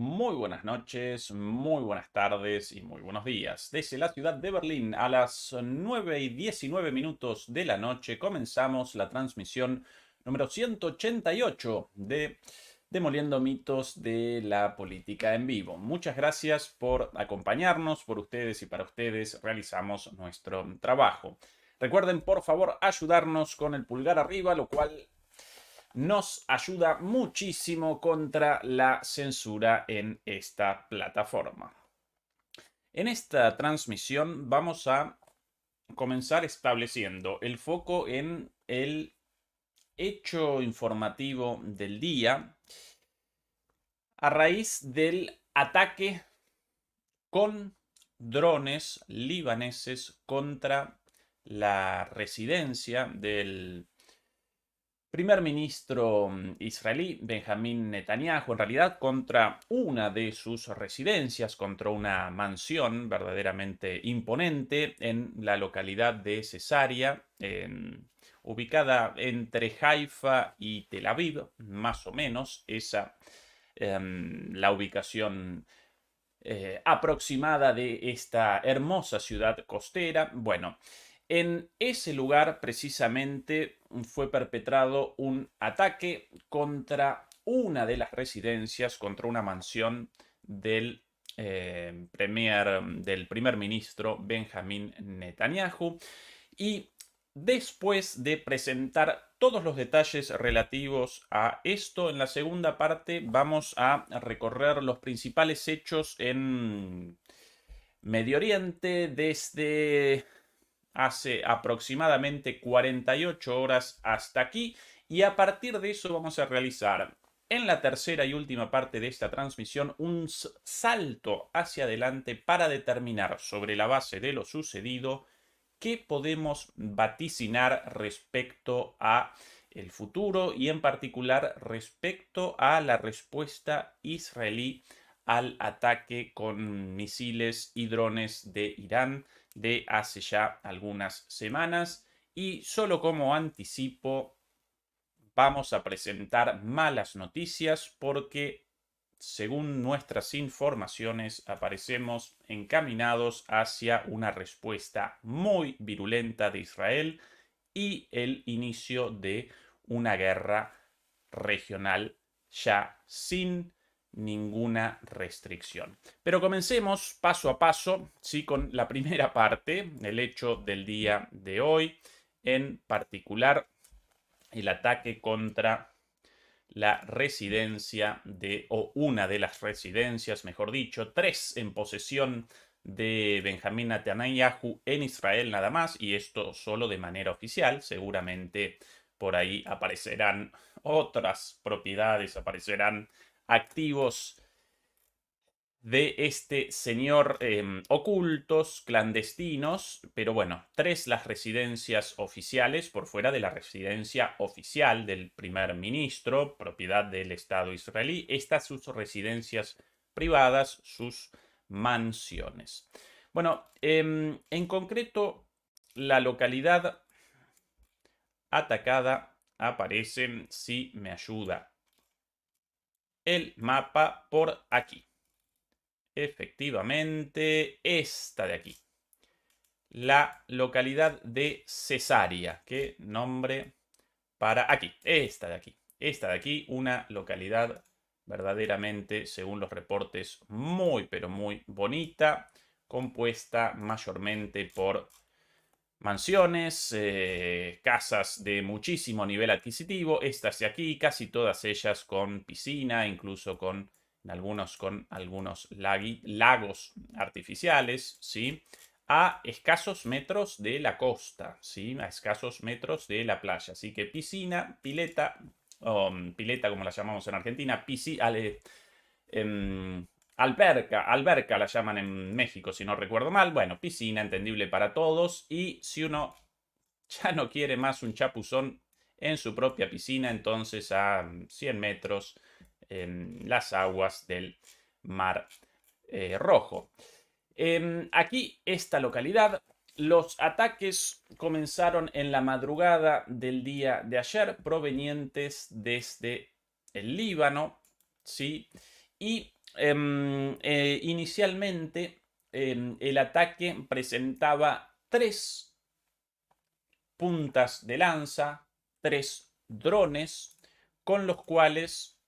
muy buenas noches, muy buenas tardes y muy buenos días. Desde la ciudad de Berlín a las 9:19 de la noche comenzamos la transmisión número 188 de Demoliendo mitos de la política en vivo. Muchas gracias por acompañarnos, por ustedes y para ustedes realizamos nuestro trabajo. Recuerden por favor ayudarnos con el pulgar arriba, lo cual nos ayuda muchísimo contra la censura en esta plataforma. En esta transmisión vamos a comenzar estableciendo el foco en el hecho informativo del día a raíz del ataque con drones libaneses contra la residencia del primer ministro israelí Benjamín Netanyahu, en realidad contra una de sus residencias, contra una mansión verdaderamente imponente en la localidad de Cesarea, ubicada entre Haifa y Tel Aviv, más o menos, esa la ubicación aproximada de esta hermosa ciudad costera. Bueno, en ese lugar precisamente fue perpetrado un ataque contra una de las residencias, contra una mansión del primer ministro Benjamín Netanyahu. Y después de presentar todos los detalles relativos a esto, en la segunda parte vamos a recorrer los principales hechos en Medio Oriente desde hace aproximadamente 48 horas hasta aquí, y a partir de eso vamos a realizar en la tercera y última parte de esta transmisión un salto hacia adelante para determinar sobre la base de lo sucedido qué podemos vaticinar respecto a el futuro y en particular respecto a la respuesta israelí al ataque con misiles y drones de Irán de hace ya algunas semanas. Y solo como anticipo, vamos a presentar malas noticias porque, según nuestras informaciones, aparecemos encaminados hacia una respuesta muy virulenta de Israel y el inicio de una guerra regional ya sin ninguna restricción. Pero comencemos paso a paso, sí, con la primera parte, el hecho del día de hoy, en particular el ataque contra la residencia o una de las residencias, mejor dicho, tres en posesión de Benjamín Netanyahu en Israel nada más, y esto solo de manera oficial. Seguramente por ahí aparecerán otras propiedades, aparecerán activos de este señor ocultos, clandestinos, pero bueno, tres las residencias oficiales por fuera de la residencia oficial del primer ministro, propiedad del Estado israelí, estas sus residencias privadas, sus mansiones. Bueno, en concreto, la localidad atacada aparece, si me ayuda el mapa, por aquí. Efectivamente, esta de aquí. La localidad de Cesarea. ¿Qué nombre para aquí? Esta de aquí. Esta de aquí, una localidad verdaderamente, según los reportes, muy, pero muy bonita, compuesta mayormente por mansiones, casas de muchísimo nivel adquisitivo. Estas de aquí, casi todas ellas con piscina, incluso con algunos lagos artificiales, ¿sí? A escasos metros de la costa, ¿sí? A escasos metros de la playa. Así que piscina, pileta, pileta como la llamamos en Argentina, alberca la llaman en México, si no recuerdo mal. Bueno, piscina, entendible para todos. Y si uno ya no quiere más un chapuzón en su propia piscina, entonces a 100 metros las aguas del Mar Rojo. Aquí, esta localidad, los ataques comenzaron en la madrugada del día de ayer, provenientes desde el Líbano, ¿sí? Y Inicialmente el ataque presentaba 3 puntas de lanza, 3 drones, con los cuales,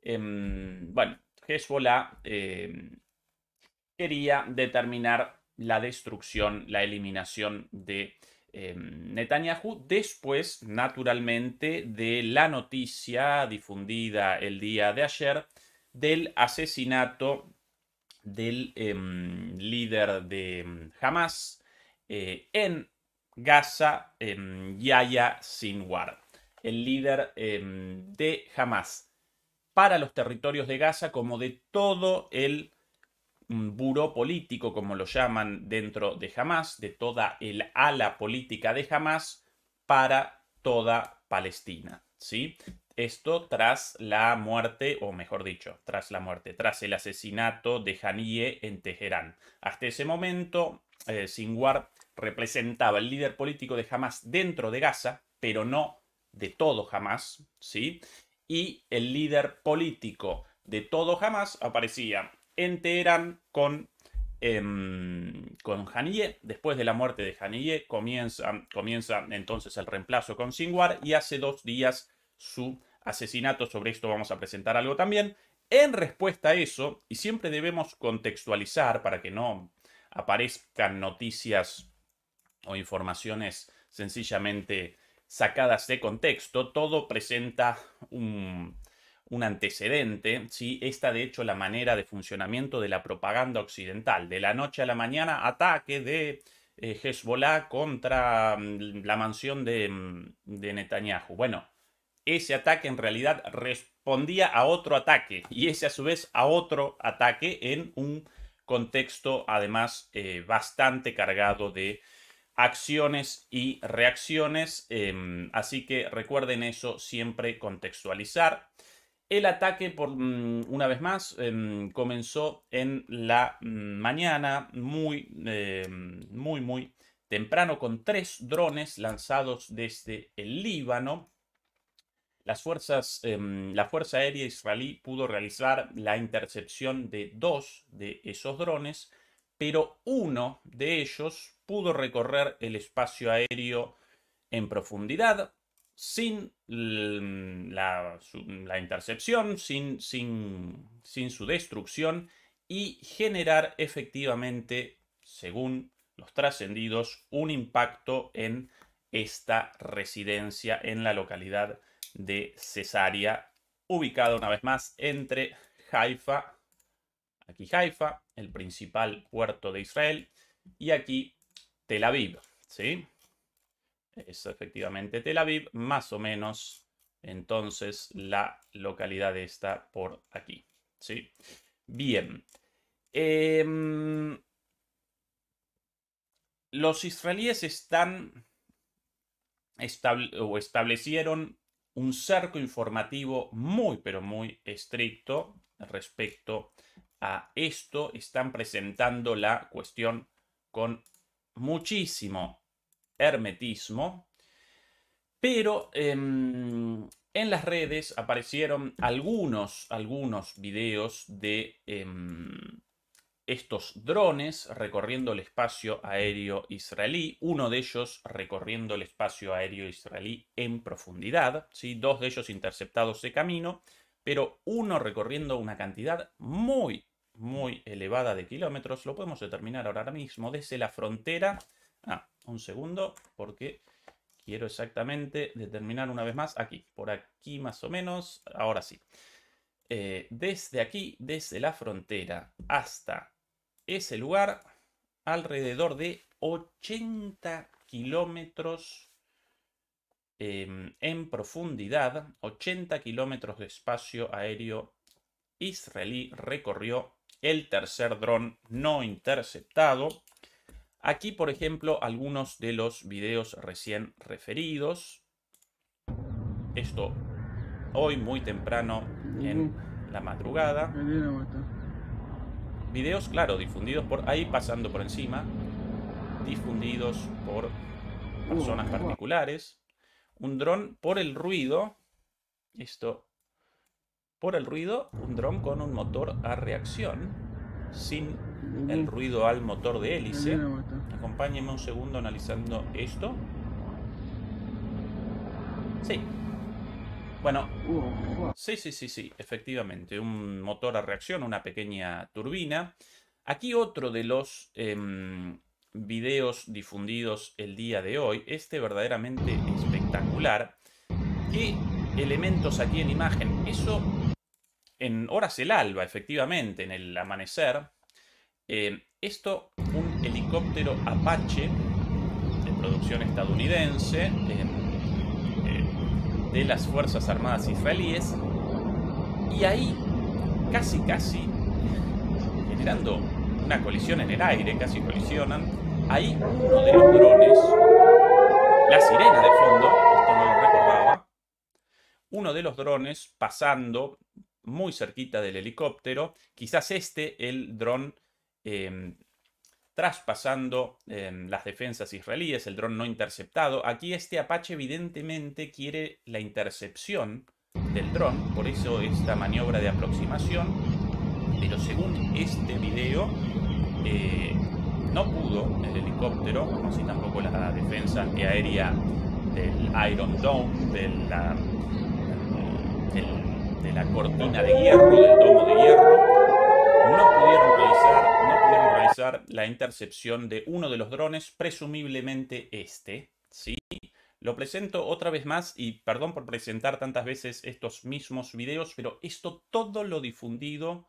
bueno, Hezbollah quería determinar la destrucción, la eliminación de Netanyahu, después, naturalmente, de la noticia difundida el día de ayer del asesinato del líder de Hamas en Gaza, Yahya Sinwar, el líder de Hamas para los territorios de Gaza, como de todo el buró político, como lo llaman dentro de Hamas, de toda el ala política de Hamas para toda Palestina, ¿sí? Esto tras la muerte, o mejor dicho, tras el asesinato de Haniyeh en Teherán. Hasta ese momento, Sinwar representaba el líder político de Hamas dentro de Gaza, pero no de todo Hamas, ¿sí? Y el líder político de todo Hamas aparecía en Teherán con Haniyeh. Después de la muerte de Haniyeh comienza entonces el reemplazo con Sinwar y hace 2 días su asesinato. Sobre esto vamos a presentar algo también. En respuesta a eso, y siempre debemos contextualizar para que no aparezcan noticias o informaciones sencillamente sacadas de contexto, todo presenta un antecedente, ¿sí? Esta de hecho la manera de funcionamiento de la propaganda occidental. De la noche a la mañana, ataque de Hezbollah contra la mansión de Netanyahu. Bueno, ese ataque en realidad respondía a otro ataque y ese a su vez a otro ataque en un contexto además bastante cargado de acciones y reacciones, así que recuerden eso, siempre contextualizar. El ataque, una vez más, comenzó en la mañana, muy temprano, con 3 drones lanzados desde el Líbano. La Fuerza Aérea Israelí pudo realizar la intercepción de 2 de esos drones, pero uno de ellos pudo recorrer el espacio aéreo en profundidad sin la intercepción, sin su destrucción y generar efectivamente, según los trascendidos, un impacto en esta residencia en la localidad de Cesarea, ubicada una vez más entre Haifa, aquí Haifa, el principal puerto de Israel, y aquí Tel Aviv, ¿sí? Es efectivamente Tel Aviv, más o menos entonces la localidad está por aquí, ¿sí? Bien. Los israelíes establecieron un cerco informativo muy, pero muy estricto respecto a esto. Están presentando la cuestión con muchísimo hermetismo, pero en las redes aparecieron algunos videos de estos drones recorriendo el espacio aéreo israelí, uno de ellos recorriendo el espacio aéreo israelí en profundidad, ¿sí? 2 de ellos interceptados de camino, pero uno recorriendo una cantidad muy elevada de kilómetros. Lo podemos determinar ahora mismo desde la frontera. Un segundo, porque quiero exactamente determinar una vez más aquí, por aquí más o menos, ahora sí. Desde aquí, desde la frontera hasta ese lugar, alrededor de 80 kilómetros en profundidad, 80 kilómetros de espacio aéreo israelí recorrió el tercer dron no interceptado. Aquí, por ejemplo, algunos de los videos recién referidos. Esto hoy muy temprano en la madrugada. Videos, claro, difundidos por ahí, pasando por encima, difundidos por personas particulares. Un dron por el ruido, esto por el ruido, un dron con un motor a reacción, sin el ruido al motor de hélice. Acompáñenme un segundo analizando esto. Sí. Bueno, sí, efectivamente. Un motor a reacción, una pequeña turbina. Aquí otro de los videos difundidos el día de hoy. Este verdaderamente espectacular. ¿Qué elementos aquí en imagen? Eso en horas del alba, efectivamente, en el amanecer. Esto, un helicóptero Apache de producción estadounidense de las Fuerzas Armadas israelíes. Y ahí, casi, generando una colisión en el aire, casi colisionan, ahí uno de los drones, la sirena de fondo, esto no lo recordaba, uno de los drones pasando muy cerquita del helicóptero, quizás el dron traspasando las defensas israelíes, el dron no interceptado. Aquí este Apache evidentemente quiere la intercepción del dron, por eso esta maniobra de aproximación, pero según este video no pudo el helicóptero, como si tampoco la defensa antiaérea del Iron Dome, de la cortina de hierro, del domo de hierro, no pudieron realizar la intercepción de uno de los drones, presumiblemente ¿sí? Lo presento otra vez más y perdón por presentar tantas veces estos mismos videos, pero esto todo lo difundido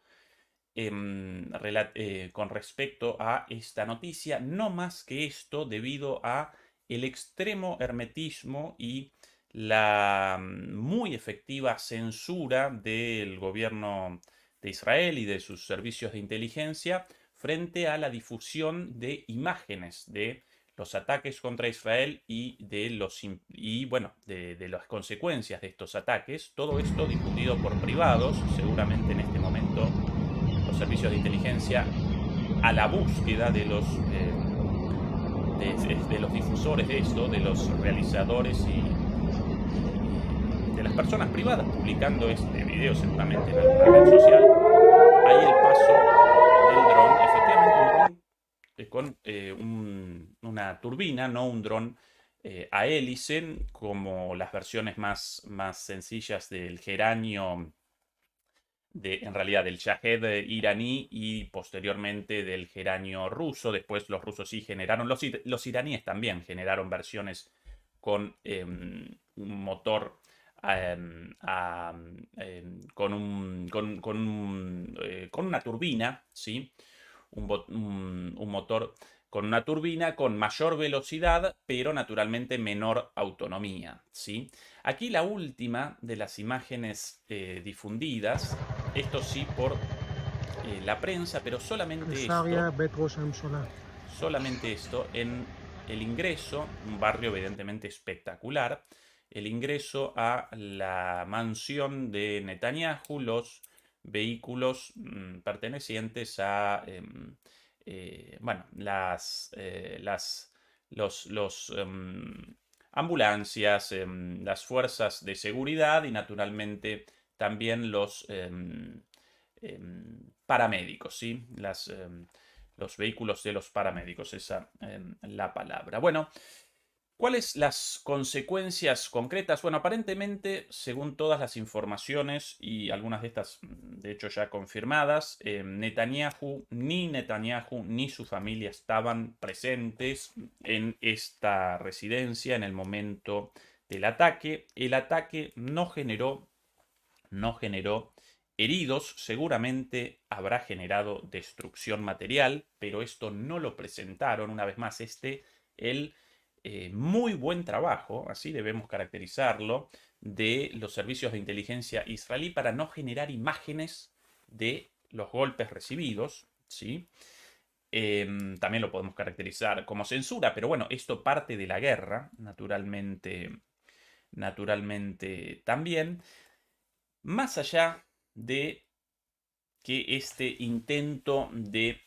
con respecto a esta noticia, no más que esto debido a el extremo hermetismo y la muy efectiva censura del gobierno de Israel y de sus servicios de inteligencia frente a la difusión de imágenes de los ataques contra Israel y de las consecuencias de estos ataques. Todo esto difundido por privados, seguramente en este momento los servicios de inteligencia a la búsqueda de los difusores de esto, de los realizadores y de las personas privadas publicando este video seguramente en alguna red social. Ahí el paso del dron, efectivamente un dron con una turbina, no un dron a hélice, como las versiones más sencillas del Geranio, en realidad del Shahed iraní y posteriormente del Geranio ruso. Después los rusos sí generaron, los iraníes también generaron versiones con un motor con una turbina, ¿sí? Un motor con una turbina con mayor velocidad, pero naturalmente menor autonomía, ¿sí? Aquí la última de las imágenes difundidas, esto sí por la prensa, pero solamente esto en el ingreso, un barrio evidentemente espectacular, el ingreso a la mansión de Netanyahu, los vehículos pertenecientes a los ambulancias, las fuerzas de seguridad y naturalmente también los paramédicos, ¿sí? Los vehículos de los paramédicos, esa la palabra. Bueno, ¿cuáles las consecuencias concretas? Bueno, aparentemente, según todas las informaciones y algunas de estas, de hecho, ya confirmadas, Netanyahu ni su familia estaban presentes en esta residencia en el momento del ataque. El ataque no generó heridos, seguramente habrá generado destrucción material, pero esto no lo presentaron. Una vez más, el muy buen trabajo, así debemos caracterizarlo, de los servicios de inteligencia israelí para no generar imágenes de los golpes recibidos, ¿sí? También lo podemos caracterizar como censura, pero bueno, esto parte de la guerra, naturalmente también. Más allá de que este intento de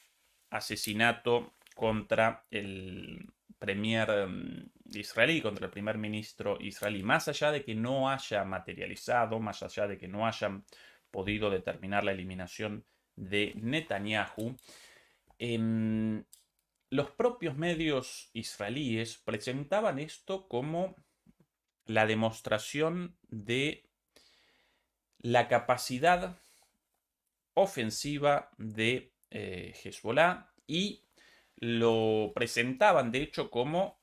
asesinato contra el premier israelí, contra el primer ministro israelí, más allá de que no haya materializado, más allá de que no hayan podido determinar la eliminación de Netanyahu, los propios medios israelíes presentaban esto como la demostración de la capacidad ofensiva de Hezbollah, y lo presentaban de hecho como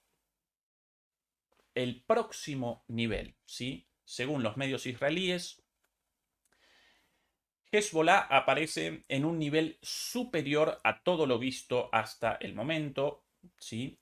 el próximo nivel, ¿sí? Según los medios israelíes, Hezbollah aparece en un nivel superior a todo lo visto hasta el momento, ¿sí?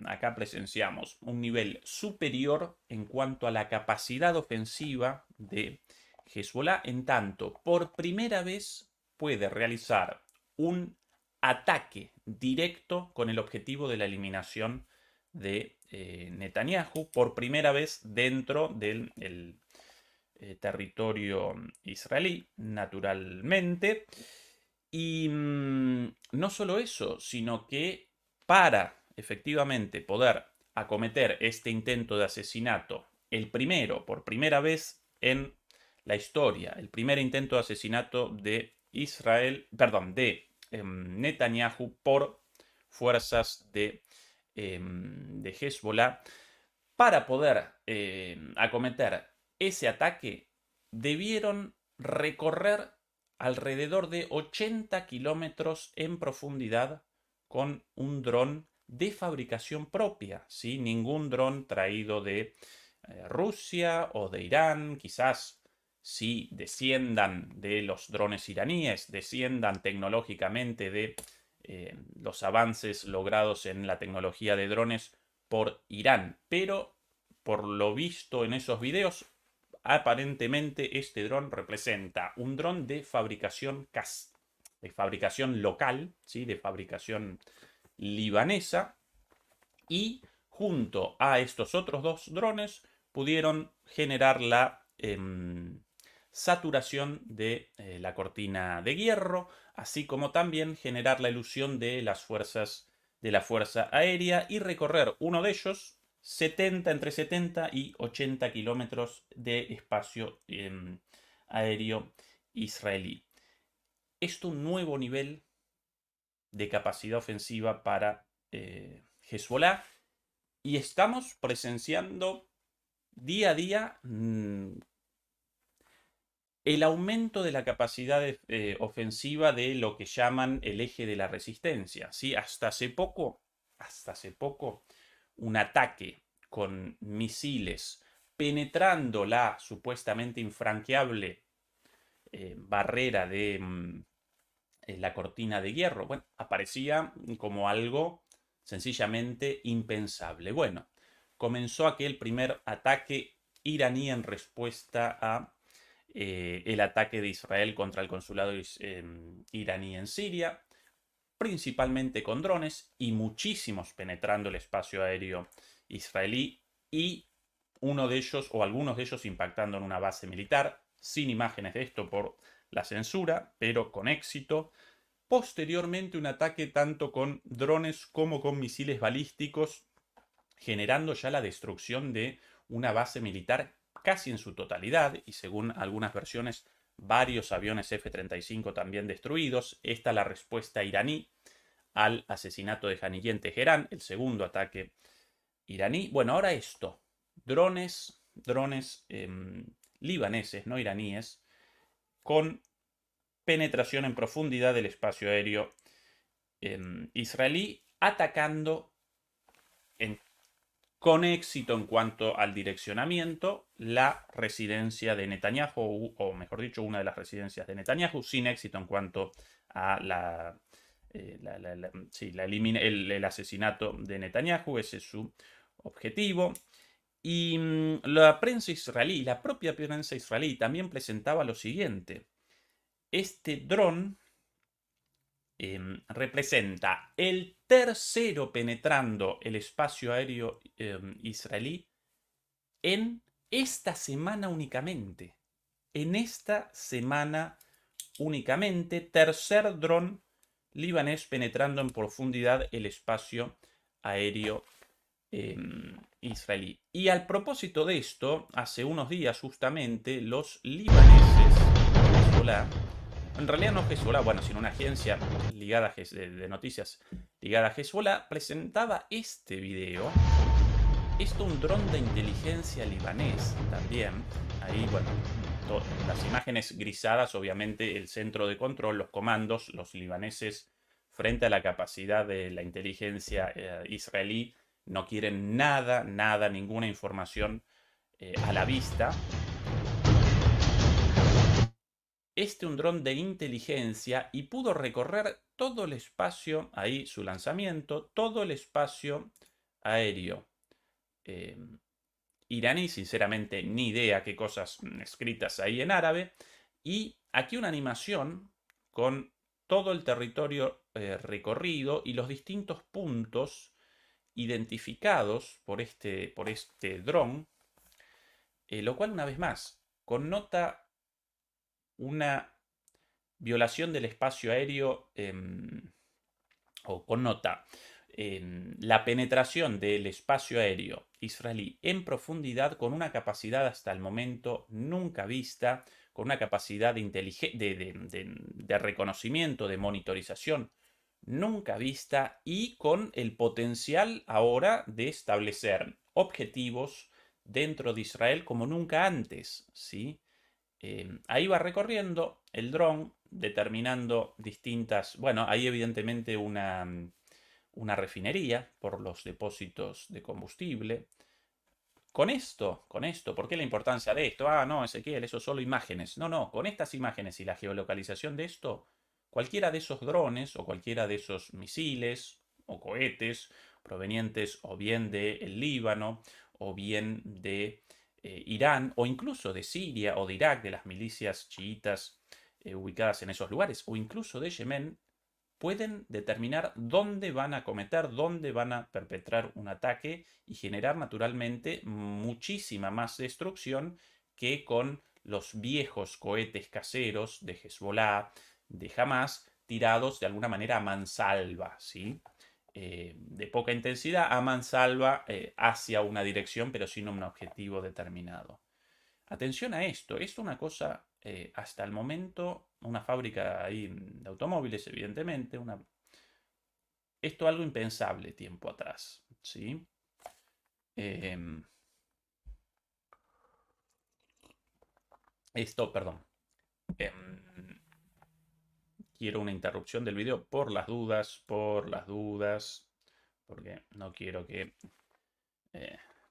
Acá presenciamos un nivel superior en cuanto a la capacidad ofensiva de Hezbollah, en tanto por primera vez puede realizar un ataque directo con el objetivo de la eliminación de Netanyahu, por primera vez dentro del territorio israelí, naturalmente. Y no solo eso, sino que para efectivamente poder acometer este intento de asesinato, el primero, por primera vez en la historia, el primer intento de asesinato de Netanyahu por fuerzas de Hezbollah, para poder acometer ese ataque, debieron recorrer alrededor de 80 kilómetros en profundidad con un dron de fabricación propia, ¿sí? Ningún dron traído de Rusia o de Irán. Quizás si desciendan de los drones iraníes, desciendan tecnológicamente de los avances logrados en la tecnología de drones por Irán, pero por lo visto en esos videos, aparentemente este dron representa un dron de fabricación local, ¿sí? De fabricación libanesa, y junto a estos otros dos drones pudieron generar la saturación de la cortina de hierro, así como también generar la ilusión de las fuerzas de la Fuerza Aérea y recorrer uno de ellos entre 70 y 80 kilómetros de espacio aéreo israelí. Esto es un nuevo nivel de capacidad ofensiva para Hezbollah, y estamos presenciando día a día el aumento de la capacidad ofensiva de lo que llaman el eje de la resistencia, ¿sí? Hasta hace poco, un ataque con misiles penetrando la supuestamente infranqueable barrera de la cortina de hierro, bueno, aparecía como algo sencillamente impensable. Bueno, comenzó aquel primer ataque iraní en respuesta a el ataque de Israel contra el consulado iraní en Siria, principalmente con drones y muchísimos penetrando el espacio aéreo israelí, y uno de ellos o algunos de ellos impactando en una base militar, sin imágenes de esto por la censura, pero con éxito. Posteriormente un ataque tanto con drones como con misiles balísticos, generando ya la destrucción de una base militar casi en su totalidad, y según algunas versiones varios aviones F-35 también destruidos. Esta es la respuesta iraní al asesinato de Haniyeh en Teherán, el segundo ataque iraní. Bueno, ahora esto, drones libaneses, no iraníes, con penetración en profundidad del espacio aéreo israelí, atacando con éxito en cuanto al direccionamiento la residencia de Netanyahu, o mejor dicho, una de las residencias de Netanyahu, sin éxito en cuanto a el asesinato de Netanyahu. Ese es su objetivo. Y la prensa israelí, la propia prensa israelí, también presentaba lo siguiente: este dron representa el tercero penetrando el espacio aéreo israelí en esta semana únicamente. En esta semana únicamente, tercer dron libanés penetrando en profundidad el espacio aéreo israelí. Y al propósito de esto, hace unos días justamente los libaneses Hezbollah, en realidad no Hezbollah, bueno, sino una agencia ligada a de noticias ligada a Hezbollah, presentaba este video. Esto un dron de inteligencia libanés también. Ahí, bueno, las imágenes grisadas, obviamente el centro de control, los comandos, los libaneses frente a la capacidad de la inteligencia israelí no quieren nada, ninguna información a la vista. Un dron de inteligencia y pudo recorrer todo el espacio, ahí su lanzamiento, todo el espacio aéreo iraní, sinceramente ni idea qué cosas escritas ahí en árabe, y aquí una animación con todo el territorio recorrido y los distintos puntos identificados por este dron, lo cual una vez más connota una violación del espacio aéreo o connota la penetración del espacio aéreo israelí en profundidad con una capacidad hasta el momento nunca vista, con una capacidad de reconocimiento, de monitorización nunca vista y con el potencial ahora de establecer objetivos dentro de Israel como nunca antes, ¿sí? Ahí va recorriendo el dron, determinando distintas, bueno, hay evidentemente una refinería por los depósitos de combustible. Con esto, ¿por qué la importancia de esto? Ah, no, Ezequiel, eso solo imágenes. No, con estas imágenes y la geolocalización de esto, cualquiera de esos drones o cualquiera de esos misiles o cohetes provenientes o bien del Líbano o bien de Irán o incluso de Siria o de Irak, de las milicias chiitas ubicadas en esos lugares, o incluso de Yemen, pueden determinar dónde van a cometer, dónde van a perpetrar un ataque y generar naturalmente muchísima más destrucción que con los viejos cohetes caseros de Hezbollah, de Hamas, tirados de alguna manera a mansalva, ¿sí? De poca intensidad a mansalva hacia una dirección, pero sin un objetivo determinado. Atención a esto, es una cosa hasta el momento, una fábrica ahí de automóviles, evidentemente, esto algo impensable tiempo atrás, ¿sí? Perdón. Quiero una interrupción del video por las dudas, porque no quiero que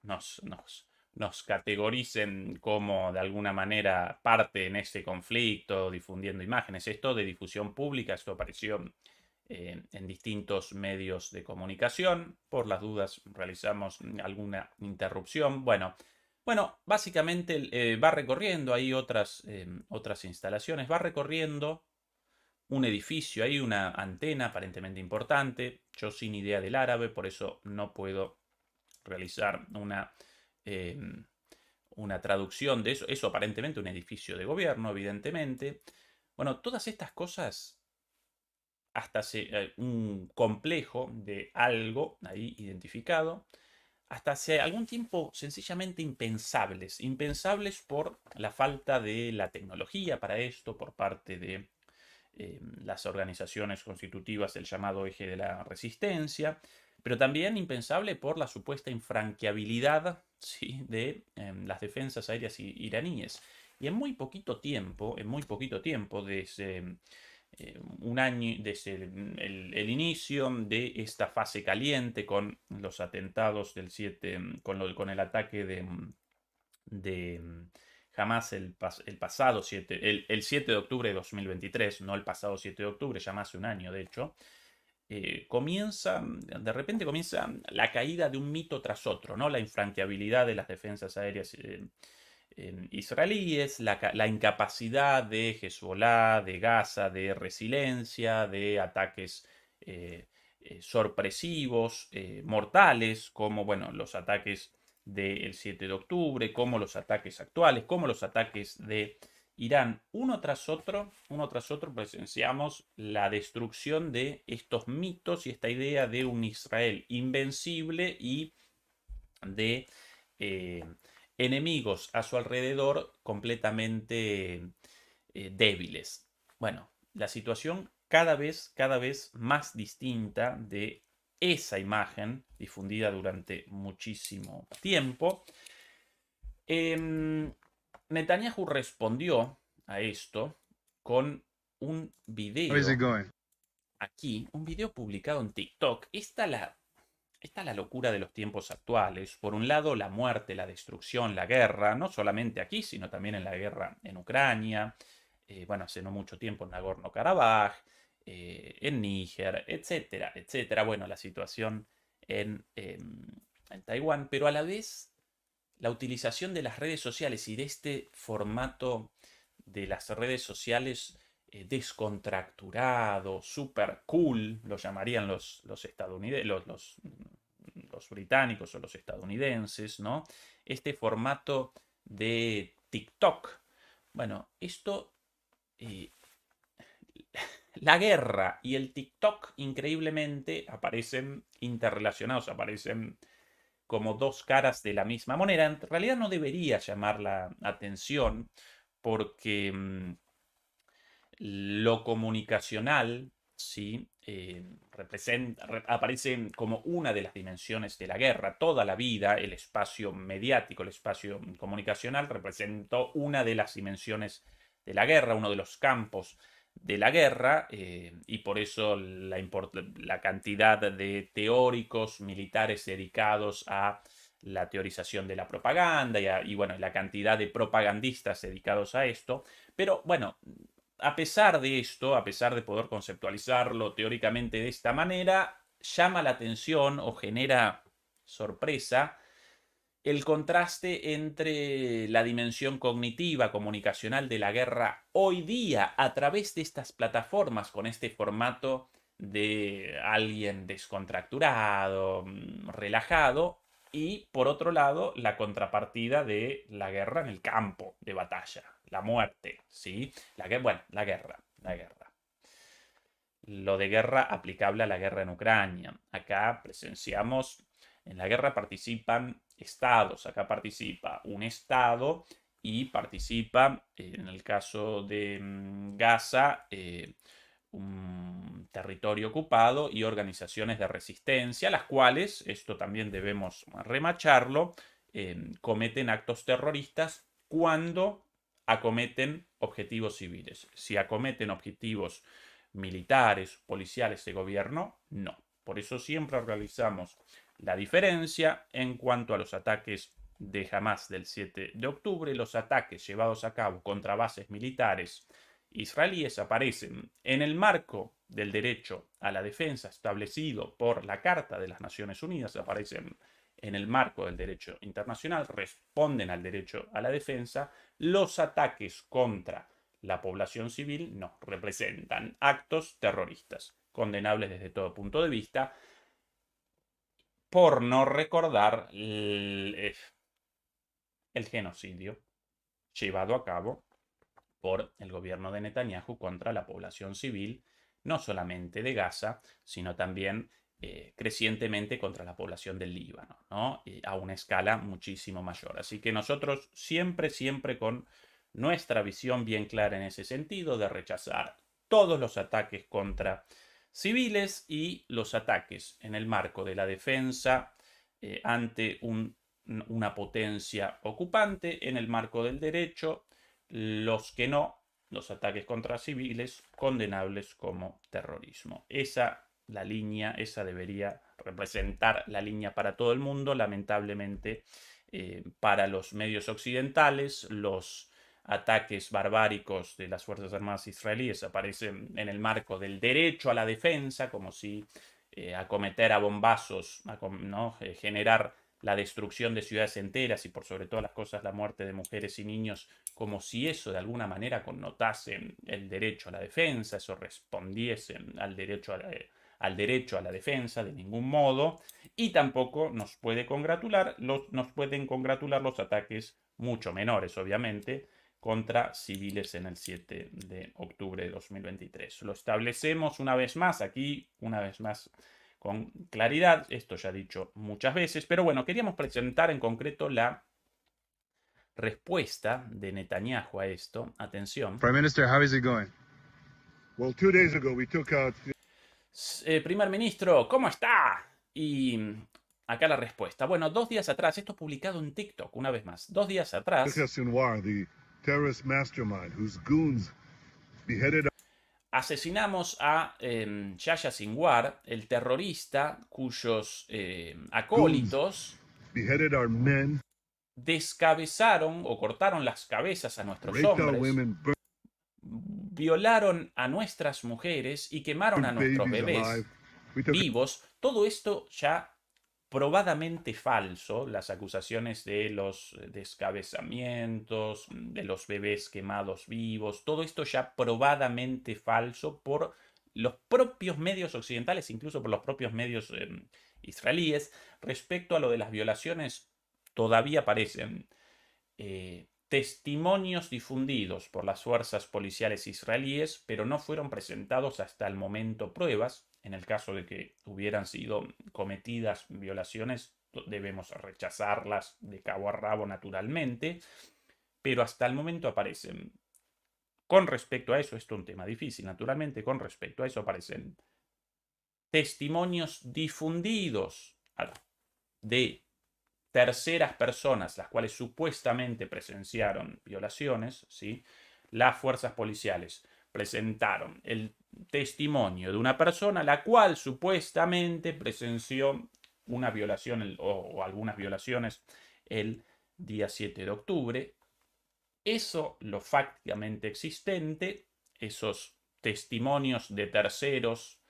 nos categoricen como de alguna manera parte en este conflicto, difundiendo imágenes. Esto de difusión pública, esto apareció en distintos medios de comunicación. Por las dudas realizamos alguna interrupción. Bueno, básicamente va recorriendo, hay otras instalaciones, va recorriendo un edificio, hay una antena aparentemente importante. Yo sin idea del árabe, por eso no puedo realizar una traducción de eso. Eso aparentemente un edificio de gobierno, evidentemente. Bueno, todas estas cosas, hasta un complejo de algo ahí identificado, hasta hace algún tiempo sencillamente impensables. Impensables por la falta de la tecnología para esto, por parte de las organizaciones constitutivas del llamado eje de la resistencia, pero también impensable por la supuesta infranqueabilidad, ¿sí?, de las defensas aéreas iraníes. Y en muy poquito tiempo, desde un año, desde el inicio de esta fase caliente con los atentados del 7, con el ataque de Hamas el pasado 7, el 7 de octubre de 2023, no el pasado 7 de octubre, ya más de un año de hecho, de repente comienza la caída de un mito tras otro, ¿no? La infranqueabilidad de las defensas aéreas israelíes, la incapacidad de Hezbollah, de Gaza, de resiliencia, de ataques sorpresivos, mortales, como bueno, los ataques del 7 de octubre, como los ataques actuales, como los ataques de Irán. Uno tras otro presenciamos la destrucción de estos mitos y esta idea de un Israel invencible y de enemigos a su alrededor completamente débiles. Bueno, la situación cada vez más distinta de esa imagen difundida durante muchísimo tiempo. Netanyahu respondió a esto con un video aquí, un video publicado en TikTok. Esta es la locura de los tiempos actuales. Por un lado, la muerte, la destrucción, la guerra, no solamente aquí, sino también en la guerra en Ucrania, bueno, hace no mucho tiempo en Nagorno-Karabaj, en Níger, etcétera, etcétera. Bueno, la situación en Taiwán, pero a la vez la utilización de las redes sociales y de este formato de las redes sociales descontracturado, super cool, lo llamarían los estadounidenses, los británicos o los estadounidenses, ¿no? Este formato de TikTok. Bueno, esto, eh, la guerra y el TikTok increíblemente aparecen interrelacionados, aparecen como dos caras de la misma moneda. En realidad no debería llamar la atención porque lo comunicacional, ¿sí? Aparece como una de las dimensiones de la guerra. Toda la vida el espacio mediático, el espacio comunicacional representó una de las dimensiones de la guerra, uno de los campos de la guerra, y por eso la cantidad de teóricos militares dedicados a la teorización de la propaganda y bueno, la cantidad de propagandistas dedicados a esto. Pero bueno, a pesar de esto, a pesar de poder conceptualizarlo teóricamente de esta manera, llama la atención o genera sorpresa el contraste entre la dimensión cognitiva, comunicacional de la guerra hoy día a través de estas plataformas con este formato de alguien descontracturado, relajado, y por otro lado la contrapartida de la guerra en el campo de batalla, la muerte, ¿sí? Bueno, la guerra. Lo de guerra aplicable a la guerra en Ucrania. Acá presenciamos, en la guerra participan estados, acá participa un estado y participa, en el caso de Gaza, un territorio ocupado y organizaciones de resistencia, las cuales, esto también debemos remacharlo, cometen actos terroristas cuando acometen objetivos civiles. Si acometen objetivos militares, policiales de gobierno, no. Por eso siempre realizamos la diferencia en cuanto a los ataques de Hamas del 7 de octubre. Los ataques llevados a cabo contra bases militares israelíes aparecen en el marco del derecho a la defensa establecido por la Carta de las Naciones Unidas, aparecen en el marco del derecho internacional, responden al derecho a la defensa. Los ataques contra la población civil no, representan actos terroristas, condenables desde todo punto de vista, por no recordar el genocidio llevado a cabo por el gobierno de Netanyahu contra la población civil, no solamente de Gaza, sino también crecientemente contra la población del Líbano, ¿no? A una escala muchísimo mayor. Así que nosotros siempre con nuestra visión bien clara en ese sentido, de rechazar todos los ataques contra civiles y los ataques en el marco de la defensa ante una potencia ocupante, en el marco del derecho, los que no, los ataques contra civiles, condenables como terrorismo. La línea, esa debería representar la línea para todo el mundo. Lamentablemente, para los medios occidentales, los ataques barbáricos de las Fuerzas Armadas israelíes aparecen en el marco del derecho a la defensa, como si acometer a bombazos, ¿no? Generar la destrucción de ciudades enteras y por sobre todas las cosas la muerte de mujeres y niños, como si eso de alguna manera connotase el derecho a la defensa, eso respondiese al derecho a la defensa de ningún modo, y tampoco nos pueden congratular los ataques mucho menores, obviamente, contra civiles en el 7 de octubre de 2023. Lo establecemos una vez más aquí, con claridad, esto ya he dicho muchas veces, pero bueno, queríamos presentar en concreto la respuesta de Netanyahu a esto. Atención. Prime Minister, how is it going? Well, 2 days ago we took out. Primer ministro, ¿cómo está? Y acá la respuesta. Bueno, 2 días atrás, esto publicado en TikTok, una vez más. 2 días atrás. Yahya Sinwar, the terrorist mastermind whose goons beheaded. Asesinamos a Yahya Sinwar, el terrorista cuyos acólitos Beheaded our men. Descabezaron o cortaron las cabezas a nuestros hombres, violaron a nuestras mujeres y quemaron a nuestros bebés vivos. Todo esto ya probadamente falso, las acusaciones de los descabezamientos, de los bebés quemados vivos, todo esto ya probadamente falso por los propios medios occidentales, incluso por los propios medios israelíes. Respecto a lo de las violaciones, todavía aparecen testimonios difundidos por las fuerzas policiales israelíes, pero no fueron presentados hasta el momento pruebas. En el caso de que hubieran sido cometidas violaciones, debemos rechazarlas de cabo a rabo naturalmente, pero hasta el momento aparecen. Con respecto a eso, esto es un tema difícil, naturalmente, con respecto a eso aparecen testimonios difundidos de terceras personas, las cuales supuestamente presenciaron violaciones, ¿sí? Las fuerzas policiales presentaron el testimonio de una persona la cual supuestamente presenció una violación o algunas violaciones el día 7 de octubre. Eso, lo fácticamente existente, esos testimonios de terceros,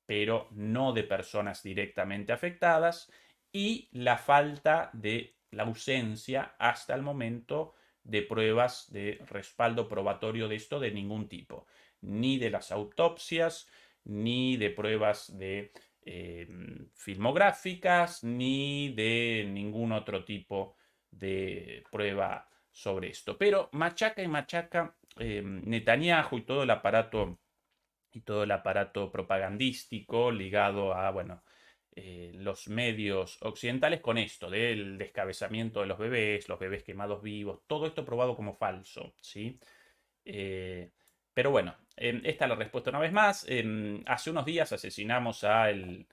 pero no de personas directamente afectadas, y la falta de la ausencia hasta el momento de pruebas de respaldo probatorio de esto de ningún tipo, ni de las autopsias, ni de pruebas de filmográficas, ni de ningún otro tipo de prueba sobre esto. Pero machaca y machaca Netanyahu y todo el aparato propagandístico ligado a, bueno, los medios occidentales con esto del descabezamiento de los bebés quemados vivos, todo esto probado como falso, ¿sí? Pero bueno, esta es la respuesta una vez más. Hace unos días asesinamos al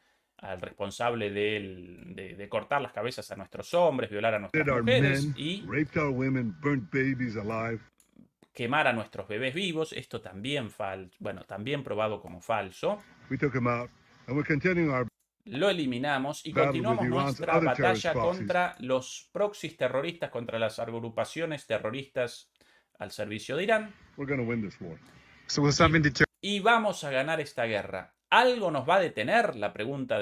responsable de cortar las cabezas a nuestros hombres, violar a nuestras mujeres y quemar a nuestros bebés vivos. Esto también también probado como falso. Lo eliminamos y continuamos nuestra batalla contra los proxies terroristas, contra las agrupaciones terroristas al servicio de Irán. Y vamos a ganar esta guerra. ¿Algo nos va a detener? La pregunta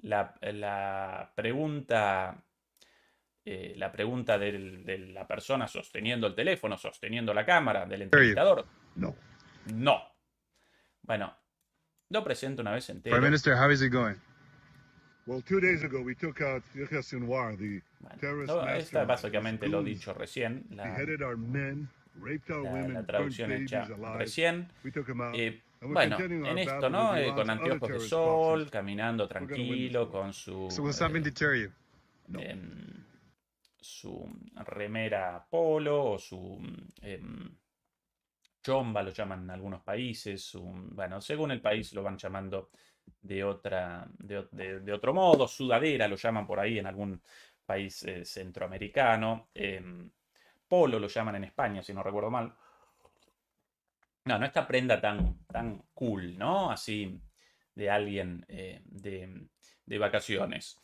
la pregunta de la persona sosteniendo el teléfono, sosteniendo la cámara, del entrevistador. No. No. Bueno, lo presento una vez entero. Prime Minister, how is it going? Well, 2 days ago we took out Yahya Sinwar, the terrorist mastermind. Esta básicamente lo he dicho recién. La traducción hecha recién. Bueno, en esto, ¿no? Con anteojos de sol, caminando tranquilo, con su remera polo o su chomba, lo llaman en algunos países. Bueno, según el país lo van llamando de otro modo. Sudadera lo llaman por ahí en algún país centroamericano. Polo lo llaman en España, si no recuerdo mal. No esta prenda tan cool, ¿no? Así de alguien de vacaciones.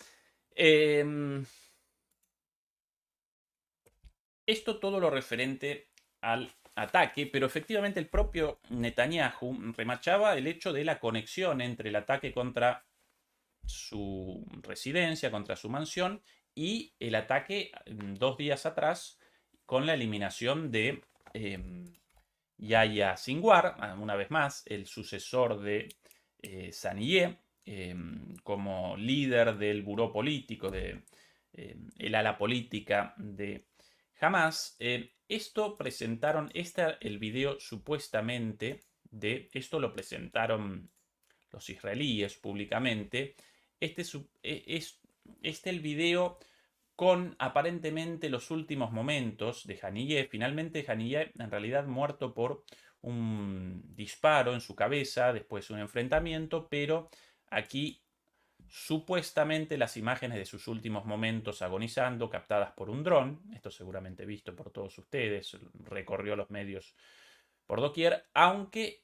Esto todo lo referente al ataque, pero efectivamente el propio Netanyahu remarchaba el hecho de la conexión entre el ataque contra su residencia, contra su mansión, y el ataque 2 días atrás con la eliminación de Yahya Sinwar, una vez más, el sucesor de Saniyeh, como líder del buró político, el ala política de Hamas. Esto presentaron, el video supuestamente esto lo presentaron los israelíes públicamente. El video con aparentemente los últimos momentos de Haniyeh. Finalmente Haniyeh en realidad muerto por un disparo en su cabeza después de un enfrentamiento, pero aquí supuestamente las imágenes de sus últimos momentos agonizando, captadas por un dron, esto seguramente visto por todos ustedes, recorrió los medios por doquier, aunque,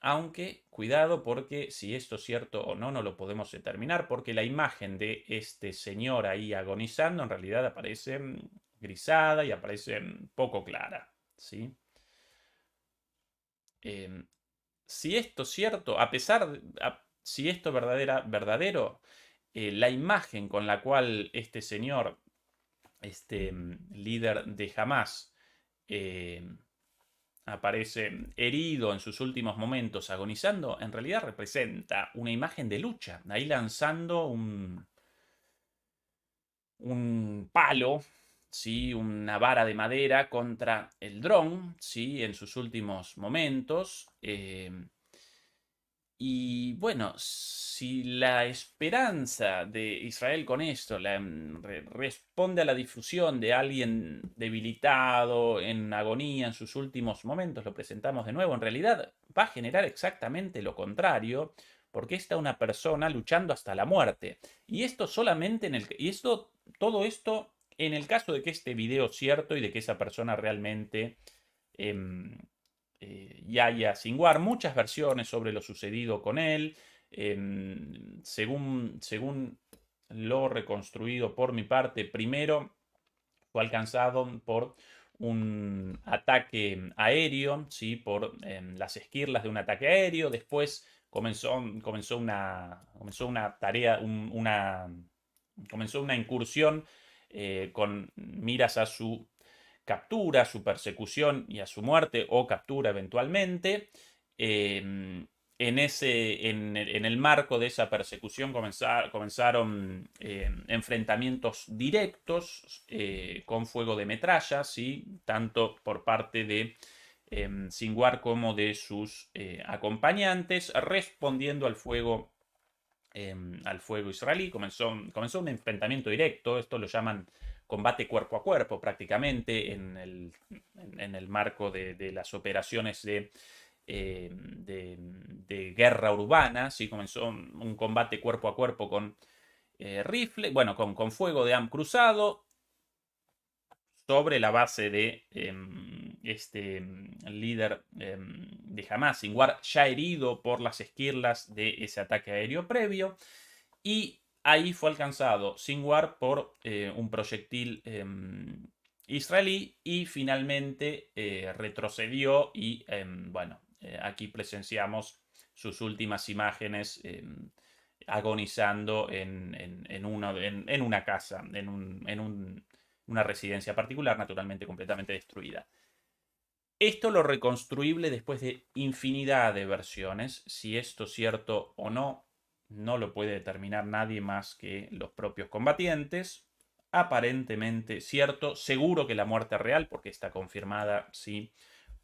cuidado, porque si esto es cierto o no, no lo podemos determinar, porque la imagen de este señor ahí agonizando en realidad aparece grisada y aparece poco clara, ¿sí? Si esto es cierto, a pesar de, si esto es verdadero, la imagen con la cual este señor, este líder de Hamas, aparece herido en sus últimos momentos, agonizando, en realidad representa una imagen de lucha, ahí lanzando un palo, ¿sí? Una vara de madera contra el dron, ¿sí? En sus últimos momentos. Y bueno, si la esperanza de Israel con esto responde a la difusión de alguien debilitado, en agonía en sus últimos momentos, lo presentamos de nuevo, en realidad va a generar exactamente lo contrario, porque está una persona luchando hasta la muerte. Y esto solamente todo esto en el caso de que este video es cierto y de que esa persona realmente Yahya Sinwar, muchas versiones sobre lo sucedido con él, según lo reconstruido por mi parte. Primero fue alcanzado por un ataque aéreo, ¿sí? Por las esquirlas de un ataque aéreo. Después comenzó una tarea, comenzó una incursión con miras a su captura, a su persecución y a su muerte, o captura eventualmente. En el marco de esa persecución comenzaron enfrentamientos directos con fuego de metralla, ¿sí? Tanto por parte de Sinwar como de sus acompañantes, respondiendo al fuego israelí. Comenzó un enfrentamiento directo, esto lo llaman combate cuerpo a cuerpo prácticamente en el marco de las operaciones de guerra urbana, ¿sí? Comenzó un combate cuerpo a cuerpo con rifle, bueno, con fuego de AM cruzado, sobre la base de este líder de Hamas, Sinwar, ya herido por las esquirlas de ese ataque aéreo previo. Y ahí fue alcanzado Sinwar por un proyectil israelí y finalmente retrocedió y bueno, aquí presenciamos sus últimas imágenes agonizando en una casa, una residencia particular, naturalmente completamente destruida. Esto lo reconstruible después de infinidad de versiones. Si esto es cierto o no, no lo puede determinar nadie más que los propios combatientes. Aparentemente cierto, seguro que la muerte es real, porque está confirmada, sí,